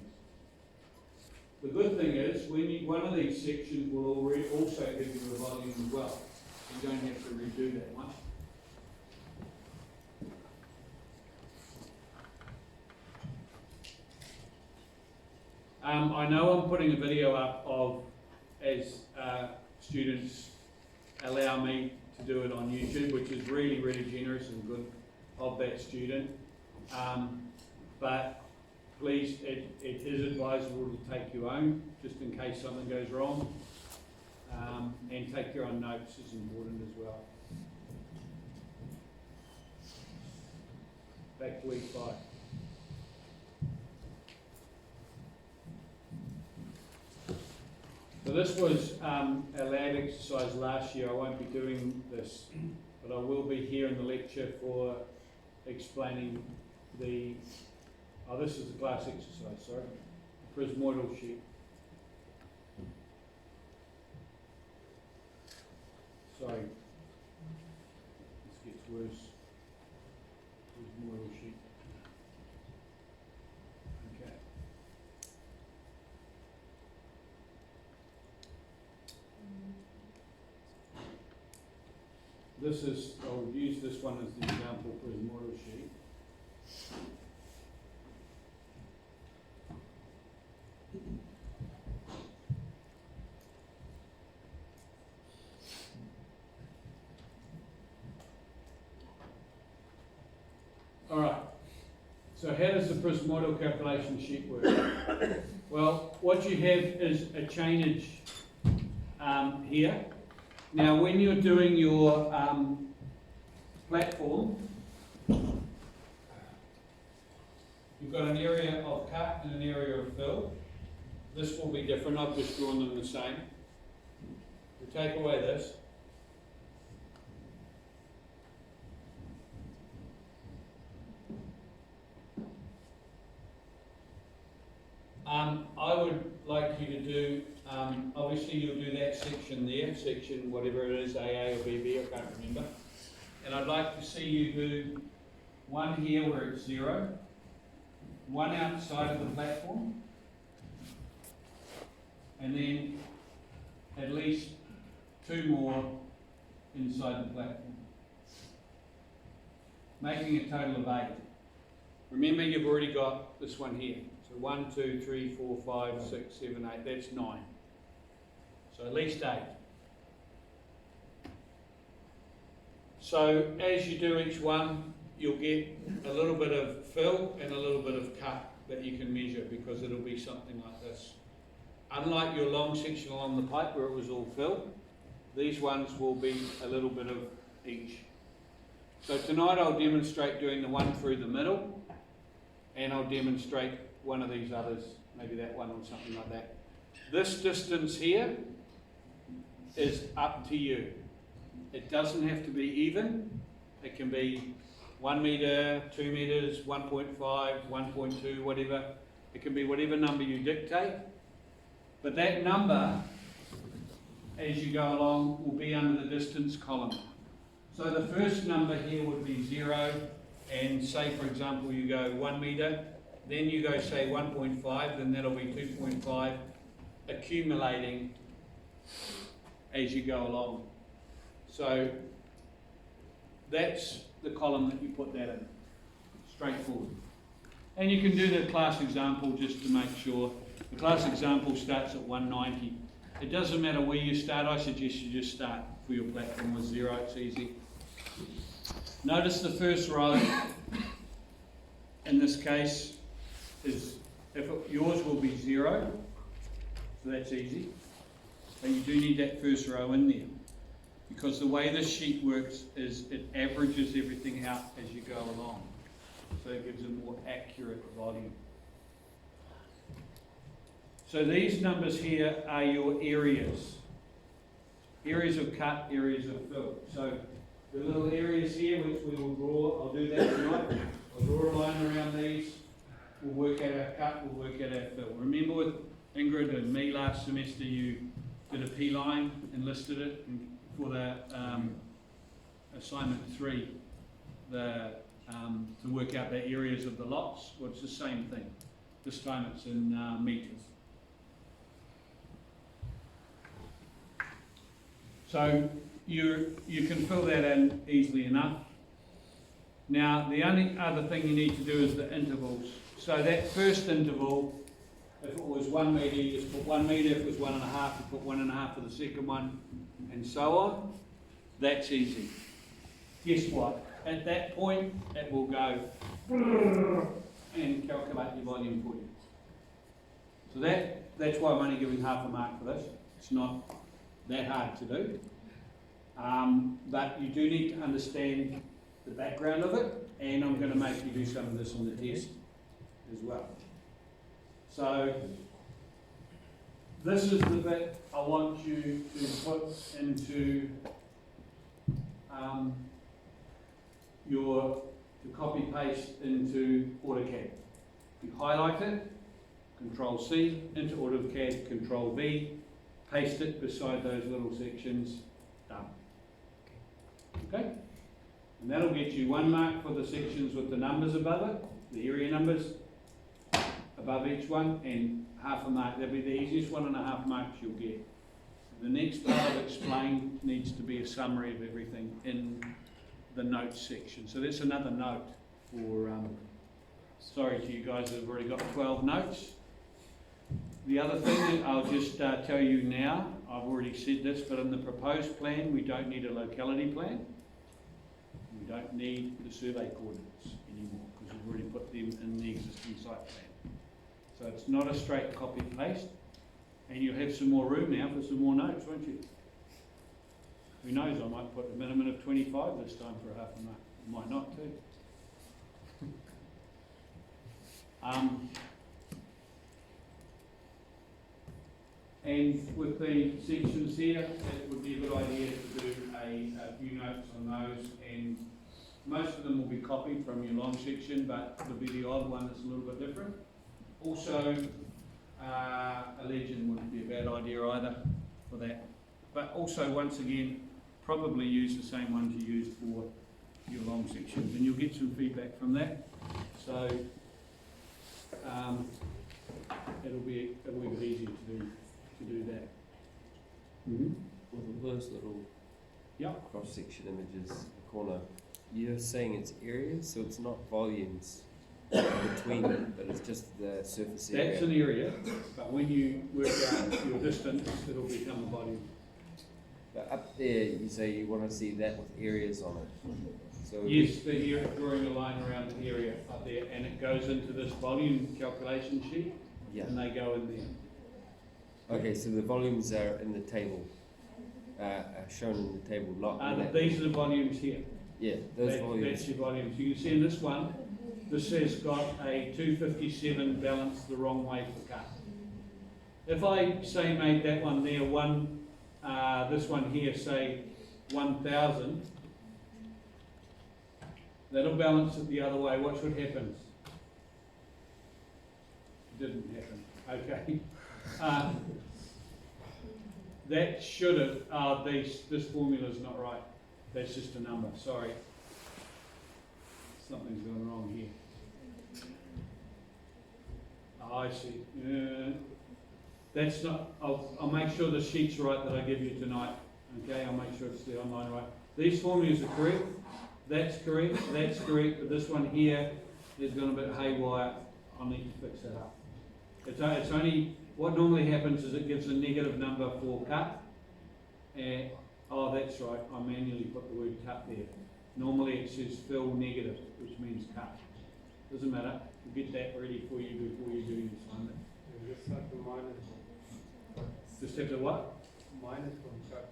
The good thing is, one of these sections will already also give you a volume as well. You don't have to redo that one. I know I'm putting a video up of, as students allow me to do it on YouTube, which is really, really generous and good of that student. But please, it is advisable to take your own, just in case something goes wrong. And take your own notes is important as well. Back to week 5. So this was a lab exercise last year. I won't be doing this, but I will be here in the lecture for explaining the, this is the class exercise, sorry, the prismoidal sheet. Sorry, this gets worse. Prismoidal sheet. Okay. This is, I'll use this one as the example prismoidal sheet. All right, so how does the prismoidal calculation sheet work? Well, what you have is a chainage here. Now, when you're doing your platform, you've got an area of cut and an area of fill. This will be different. I've just drawn them the same. We take away this. I would like you to do, obviously you'll do that section there, section whatever it is, AA or BB, I can't remember. And I'd like to see you do one here where it's 0, one outside of the platform, and then at least 2 more inside the platform, making a total of 8. Remember, you've already got this one here. So 1, 2, 3, 4, 5, 6, 7, 8, that's 9. So at least 8. So as you do each one, you'll get a little bit of fill and a little bit of cut that you can measure, because it'll be something like this. Unlike your long section along the pipe where it was all fill, these ones will be a little bit of each. So tonight I'll demonstrate doing the one through the middle, and I'll demonstrate one of these others, maybe that one or something like that. This distance here is up to you. It doesn't have to be even. It can be 1 metre, 2 metres, 1.5, 1.2, whatever. It can be whatever number you dictate. But that number, as you go along, will be under the distance column. So the first number here would be 0, and say, for example, you go 1 metre, then you go, say, 1.5, then that'll be 2.5, accumulating as you go along. So that's the column that you put that in. Straightforward. And you can do the class example just to make sure. The class example starts at 190. It doesn't matter where you start. I suggest you just start for your platform with 0. It's easy. Notice the first row, in this case, is yours will be 0. So that's easy. But you do need that first row in there, because the way this sheet works is it averages everything out as you go along. So it gives a more accurate volume. So these numbers here are your areas. Areas of cut, areas of fill. So the little areas here, which we will draw, I'll do that tonight. I'll draw a line around these. We'll work out our cut, we'll work out our fill. Remember with Ingrid and me last semester, you did a P line and listed it for the assignment 3, to work out the areas of the lots. Well, it's the same thing. This time it's in metres. So you can fill that in easily enough. Now the only other thing you need to do is the intervals. So that first interval, if it was 1 metre, you just put 1 metre. If it was 1.5, you put 1.5 for the second one, and so on. That's easy. Guess what? At that point, it will go and calculate your volume for you. So that's why I'm only giving half a mark for this. It's not that hard to do. But you do need to understand the background of it, and I'm going to make you do some of this on the test as well. So this is the bit I want you to put into to copy paste into AutoCAD. You highlight it, Control C, into AutoCAD, Control V, paste it beside those little sections, done. Okay? And that'll get you 1 mark for the sections with the numbers above it, the area numbers above each one, and half a mark. That'll be the easiest 1.5 marks you'll get. The next part of explain needs to be a summary of everything in the notes section. So that's another note for, sorry to you guys that have already got 12 notes. The other thing that I'll just tell you now, I've already said this, but in the proposed plan, we don't need a locality plan. We don't need the survey coordinates anymore, because we've already put them in the existing site plan. So it's not a straight copy paste, and you'll have some more room now for some more notes, won't you? Who knows, I might put a minimum of 25 this time for a half a mark. I might not too. And with the sections here, it would be a good idea to do a few notes on those, and most of them will be copied from your long section, but there'll be the odd one that's a little bit different. Also, a legend wouldn't be a bad idea either for that. But also, once again, probably use the same ones you used for your long sections, and you'll get some feedback from that. So it'll be a wee bit easier to do that. With those little Yep. cross-section images in the corner, you're saying it's areas, so it's not volumes between them, but it's just the surface area. That's an area, but when you work out your distance, it'll become a volume. But up there, you say you want to see that with areas on it. So Yes, but you're drawing a line around the area up there, and it goes into this volume calculation sheet, yeah. and they go in there. Okay, so the volumes are in the table, are shown in the table, not in that. These are the volumes here. Yeah, those That's volumes. your volumes. You can see in this one, this has got a 257 balanced the wrong way for cut. If I say made that one there this one here say 1000, that'll balance it the other way. Watch what happens. Didn't happen. Okay. That should have, this formula's not right. That's just a number, sorry. Something's gone wrong here. Oh, I see. That's not, I'll make sure the sheet's right that I give you tonight. Okay, I'll make sure it's the online right. These formulas are correct. That's correct, but this one here has gone a bit haywire. I'll need to fix that up. It's only, what normally happens is it gives a negative number for cut. And, oh, that's right, I manually put the word cut there. Normally it says fill negative, which means cut. Doesn't matter, we'll get that ready for you before you do your assignment. You just have to minus Just have to what? minus from cut.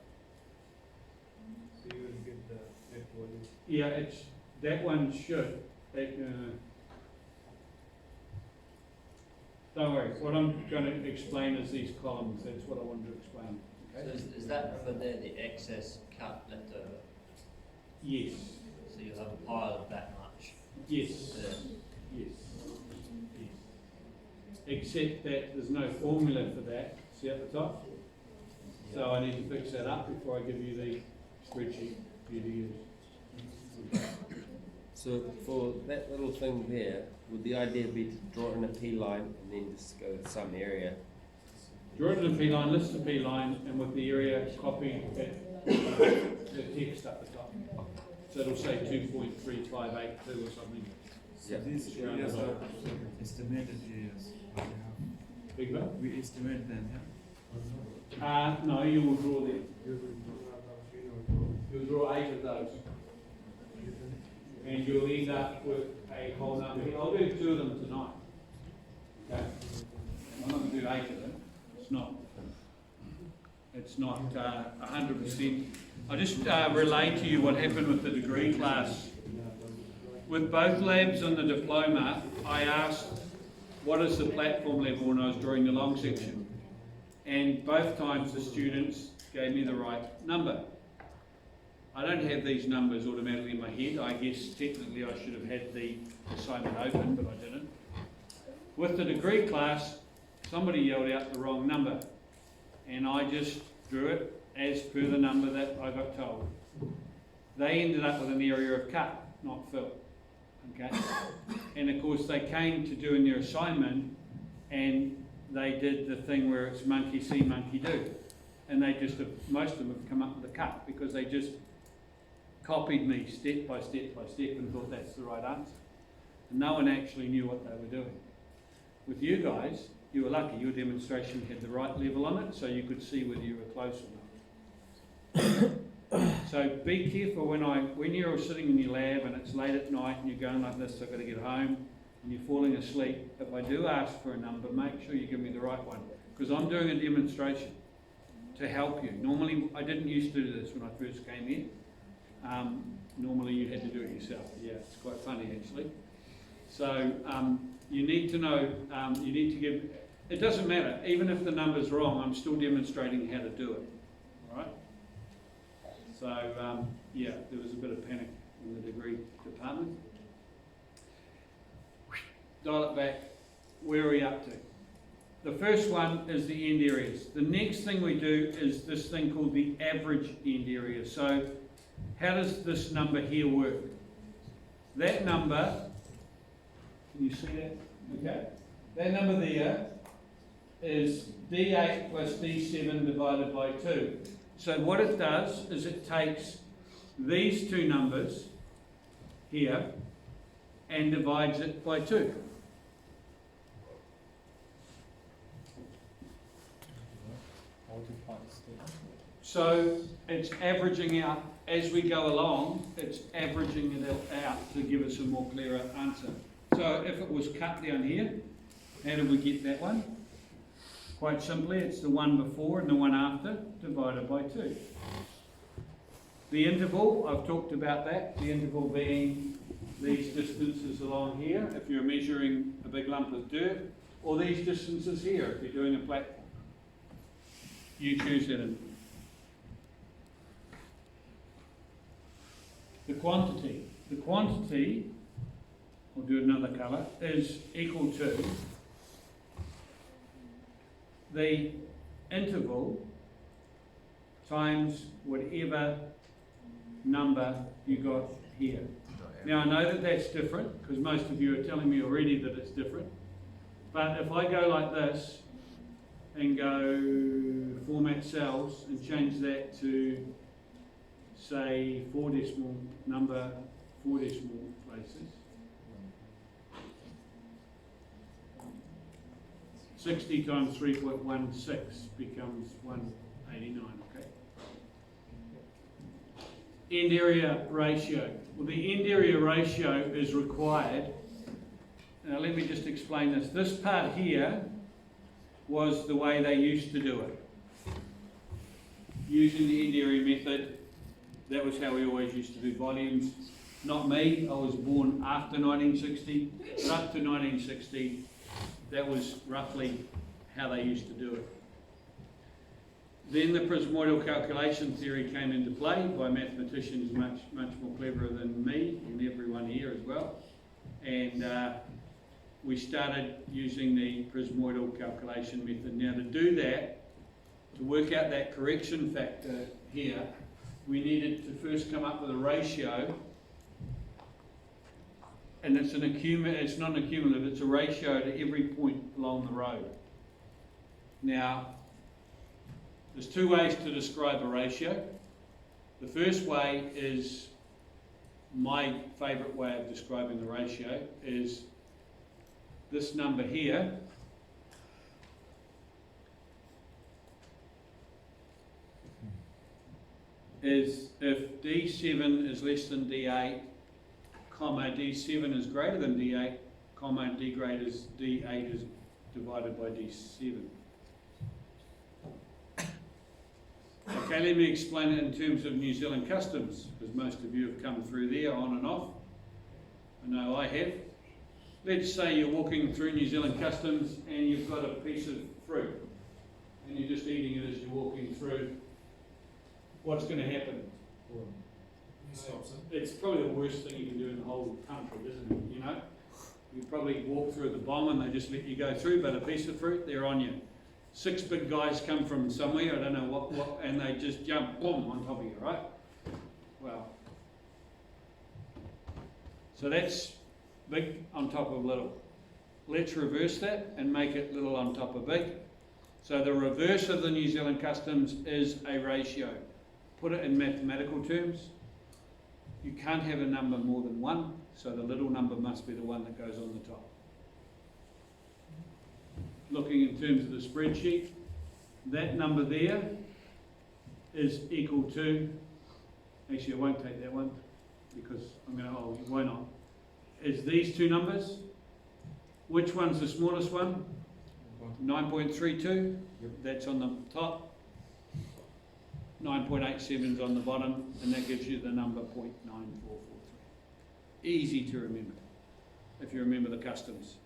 So you will get the net volume. Yeah, that one should. Don't worry, what I'm going to explain is these columns, that's what I wanted to explain. So Okay? is that number there the excess cut left over? Yes, So you'll have a pile of that much yes, there. yes, yes. Except that there's no formula for that, see at the top? So I need to fix that up before I give you the spreadsheet for you to use. So for that little thing there, would the idea be to draw in a P line and then just go to some area? Draw it in a P line, list the P line, and with the area, copy the text up the top. So it'll say 2.3582 or something. Yeah. These areas are estimated areas. Big one? We estimate them, No, you will draw them. You'll draw 8 of those. And you'll end up with a whole number. I'll do 2 of them tonight. Okay? I'm not going to do 8 of them. It's not 100%. I'll just relay to you what happened with the degree class. With both labs and the diploma, I asked, what is the platform level when I was drawing the long section? And both times the students gave me the right number. I don't have these numbers automatically in my head. I guess technically I should have had the assignment open, but I didn't. With the degree class, somebody yelled out the wrong number, and I just drew it as per the number that I got told. They ended up with an area of cut, not fill. Okay? And of course they came to doing their assignment and they did the thing where it's monkey see, monkey do. And they just, most of them have come up with a cut because they just copied me step by step by step and thought that's the right answer. And no one actually knew what they were doing. With you guys, you were lucky. Your demonstration had the right level on it, so you could see whether you were close or not. So be careful when you're sitting in your lab and it's late at night and you're going like this, I've got to get home, and you're falling asleep. If I do ask for a number, make sure you give me the right one, because I'm doing a demonstration to help you. Normally, I didn't used to do this when I first came here. Normally you had to do it yourself. Yeah, it's quite funny actually. So you need to know, you need to give, it doesn't matter, even if the number's wrong, I'm still demonstrating how to do it, all right? So yeah, there was a bit of panic in the degree department. Dial it back, where are we up to? The first one is the end areas. The next thing we do is this thing called the average end area. So how does this number here work? That number, can you see that? Okay. That number there is D8 plus D7 divided by 2. So what it does is it takes these two numbers here and divides it by 2. So it's averaging out, as we go along, it's averaging it out to give us a more clearer answer. So if it was cut down here, how did we get that one? Quite simply, it's the one before and the one after divided by 2. The interval, I've talked about that, the interval being these distances along here, if you're measuring a big lump of dirt, or these distances here, if you're doing a platform. You choose that interval. The quantity, I'll do another colour, is equal to the interval times whatever number you got here. Now I know that that's different, because most of you are telling me already that it's different, but if I go like this and go format cells and change that to say 4 decimal places, 60 times 3.16 becomes 189, okay? End area ratio. Well, the end area ratio is required. Now let me just explain this. This part here was the way they used to do it. Using the end area method, that was how we always used to do volumes. Not me, I was born after 1960, but up to 1960, that was roughly how they used to do it. Then the prismoidal calculation theory came into play by mathematicians much more cleverer than me and everyone here as well. And we started using the prismoidal calculation method. Now to do that, to work out that correction factor here, we needed to first come up with a ratio, and it's not an accumulative, it's a ratio to every point along the road. Now, there's two ways to describe a ratio. The first way is, my favourite way of describing the ratio is this number here is if D7 is less than D8, comma, D7 is greater than D8, comma, D8 is divided by D7. Okay, let me explain it in terms of New Zealand customs, because most of you have come through there on and off. I know I have. Let's say you're walking through New Zealand customs and you've got a piece of fruit and you're just eating it as you're walking through. What's going to happen? It's probably the worst thing you can do in the whole country, isn't it? You know, you probably walk through the bomb and they just let you go through, but a piece of fruit, they're on you. 6 big guys come from somewhere, I don't know what, and they just jump, boom, on top of you, right? Well, so that's big on top of little. Let's reverse that and make it little on top of big. So the reverse of the New Zealand customs is a ratio. Put it in mathematical terms. You can't have a number more than 1, so the little number must be the one that goes on the top. Looking in terms of the spreadsheet, that number there is equal to, actually I won't take that one because I'm going to, why not? Is these two numbers. Which one's the smallest one? 9.32, that's on the top. 9.87 is on the bottom, and that gives you the number 0.9443. Easy to remember, if you remember the customs,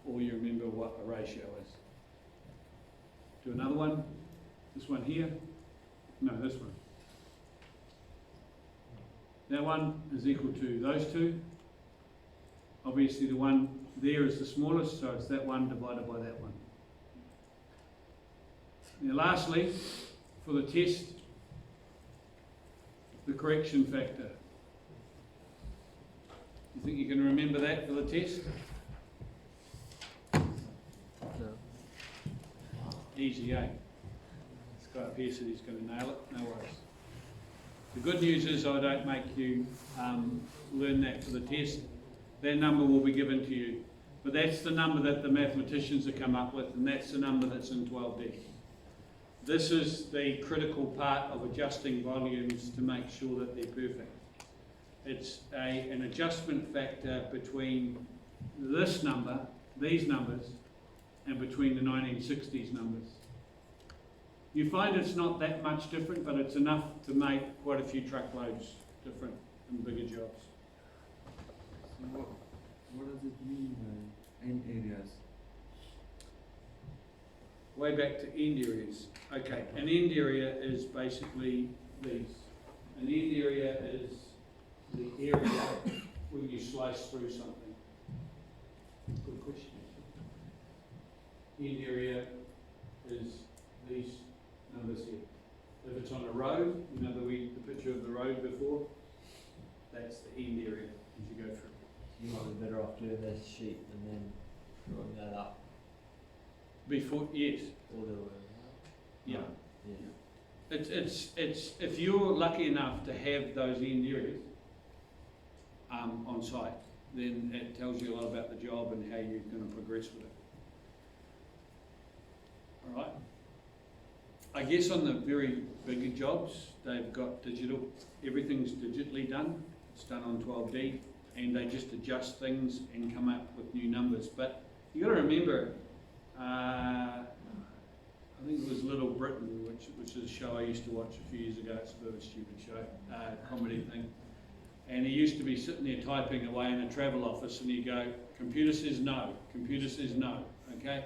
or you remember what a ratio is. Do another one. This one here. No, this one. That one is equal to those two. Obviously the one there is the smallest, so it's that one divided by that one. Now lastly, for the test, the correction factor. You think you can remember that for the test? Easy, eh? This guy up here said he's going to nail it. No worries. The good news is I don't make you learn that for the test. That number will be given to you. But that's the number that the mathematicians have come up with, and that's the number that's in 12D. This is the critical part of adjusting volumes to make sure that they're perfect. It's an adjustment factor between this number, these numbers, and between the 1960s numbers. You find it's not that much different, but it's enough to make quite a few truckloads different and bigger jobs. So what does it mean by end areas? Way back to end areas. Okay, an end area is basically these. An end area is the area when you slice through something. Good question. End area is these numbers here. If it's on a road, you know the picture of the road before, that's the end area as you go through. You might be better off doing this sheet and then drawing that up Before, yes, all the way around. yeah. Yeah. It's if you're lucky enough to have those end areas on site, then it tells you a lot about the job and how you're going to progress with it. All right. I guess on the very bigger jobs, they've got digital. Everything's digitally done. It's done on 12D, and they just adjust things and come up with new numbers. But you got to remember. I think it was Little Britain, which is a show I used to watch a few years ago. It's a bit of a stupid show, comedy thing. And he used to be sitting there typing away in a travel office, and he'd go, "Computer says no. Computer says no." Okay.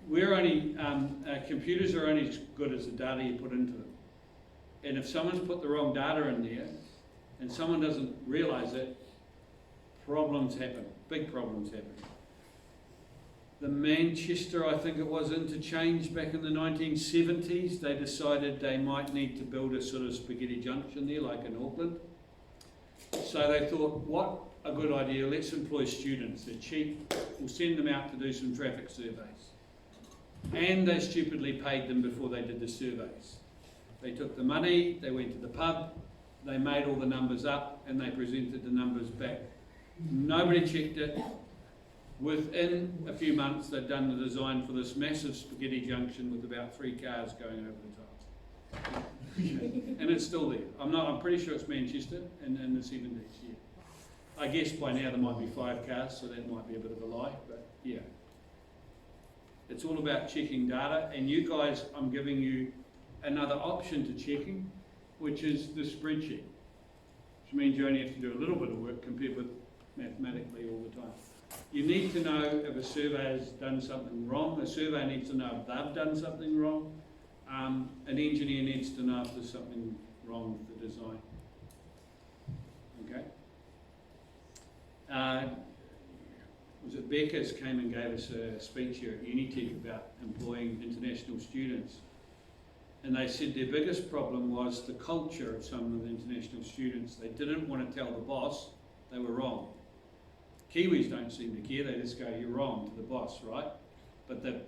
We're only computers are only as good as the data you put into them. And if someone's put the wrong data in there, and someone doesn't realise it, problems happen. Big problems happen. The Manchester, I think it was, interchange back in the 1970s, they decided they might need to build a sort of spaghetti junction there, like in Auckland. So they thought, what a good idea, let's employ students, they're cheap, we'll send them out to do some traffic surveys. And they stupidly paid them before they did the surveys. They took the money, they went to the pub, they made all the numbers up, and they presented the numbers back. Nobody checked it. Within a few months, they'd done the design for this massive spaghetti junction with about 3 cars going over the top. And it's still there. I'm pretty sure it's Manchester in the 70s, yeah. I guess by now there might be 5 cars, so that might be a bit of a lie, but yeah. It's all about checking data, and you guys, I'm giving you another option to checking, which is the spreadsheet, which means you only have to do a little bit of work compared with mathematically all the time. You need to know if a surveyor's done something wrong. A surveyor needs to know if they've done something wrong. An engineer needs to know if there's something wrong with the design. Okay? Was it Becker's came and gave us a speech here at Unitec about employing international students. And they said their biggest problem was the culture of some of the international students. They didn't want to tell the boss they were wrong. Kiwis don't seem to care, they just go, "You're wrong," to the boss, right? But the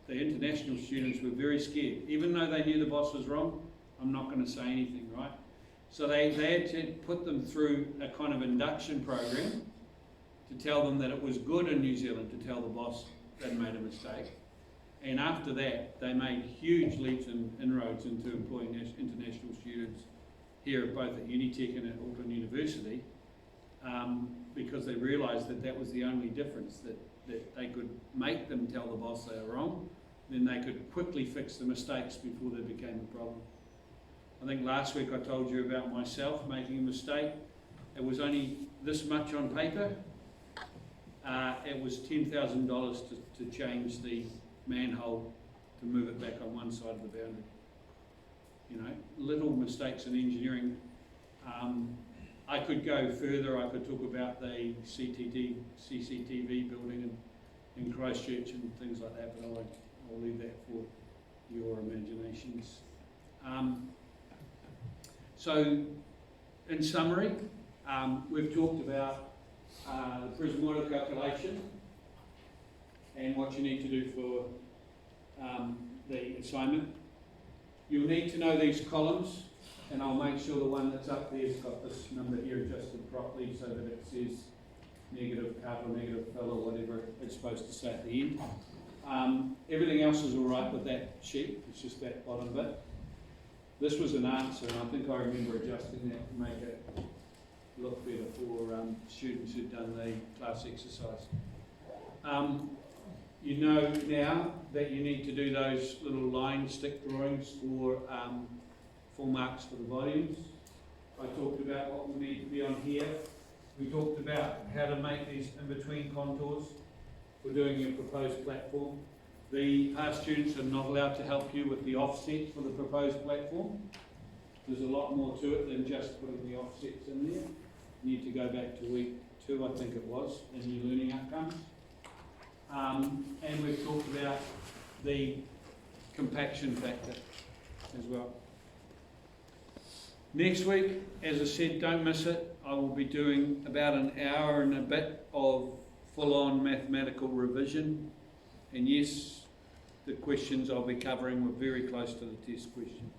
international students were very scared. Even though they knew the boss was wrong, I'm not going to say anything, right? So they had to put them through a kind of induction program to tell them that it was good in New Zealand to tell the boss they'd made a mistake. And after that, they made huge leaps and inroads into employing international students here, both at Unitec and at Auckland University. Because they realised that that was the only difference, that they could make them tell the boss they were wrong, then they could quickly fix the mistakes before they became a problem. I think last week I told you about myself making a mistake. It was only this much on paper. It was $10,000 to change the manhole to move it back on one side of the boundary. You know, little mistakes in engineering. I could go further. I could talk about the CCTV building in Christchurch and things like that, but I'll leave that for your imaginations. So, in summary, we've talked about the Prism order calculation and what you need to do for the assignment. You'll need to know these columns, and I'll make sure the one that's up there's got this number here adjusted properly so that it says negative cut or negative fill or whatever it's supposed to say at the end. Everything else is all right with that sheet, it's just that bottom bit. This was an answer, and I think I remember adjusting that to make it look better for students who've done the class exercise. You know now that you need to do those little line stick drawings for full marks for the volumes. I talked about what will need to be on here. We talked about how to make these in-between contours for doing your proposed platform. The past students are not allowed to help you with the offset for the proposed platform. There's a lot more to it than just putting the offsets in there. You need to go back to week 2, I think it was, in your learning outcomes. And we've talked about the compaction factor as well. Next week, as I said, don't miss it. I will be doing about an hour and a bit of full-on mathematical revision. And yes, the questions I'll be covering were very close to the test questions.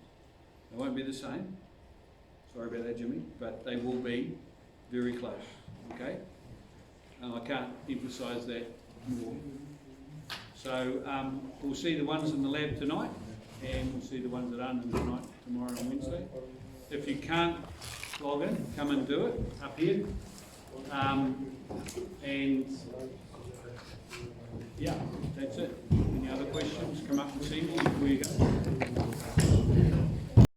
They won't be the same. Sorry about that, Jimmy, but they will be very close, okay? And I can't emphasise that more. So we'll see the ones in the lab tonight, and we'll see the ones that aren't in tonight, tomorrow and Wednesday. If you can't log in, come and do it up here. And yeah, that's it. Any other questions? Come up and see me before you go.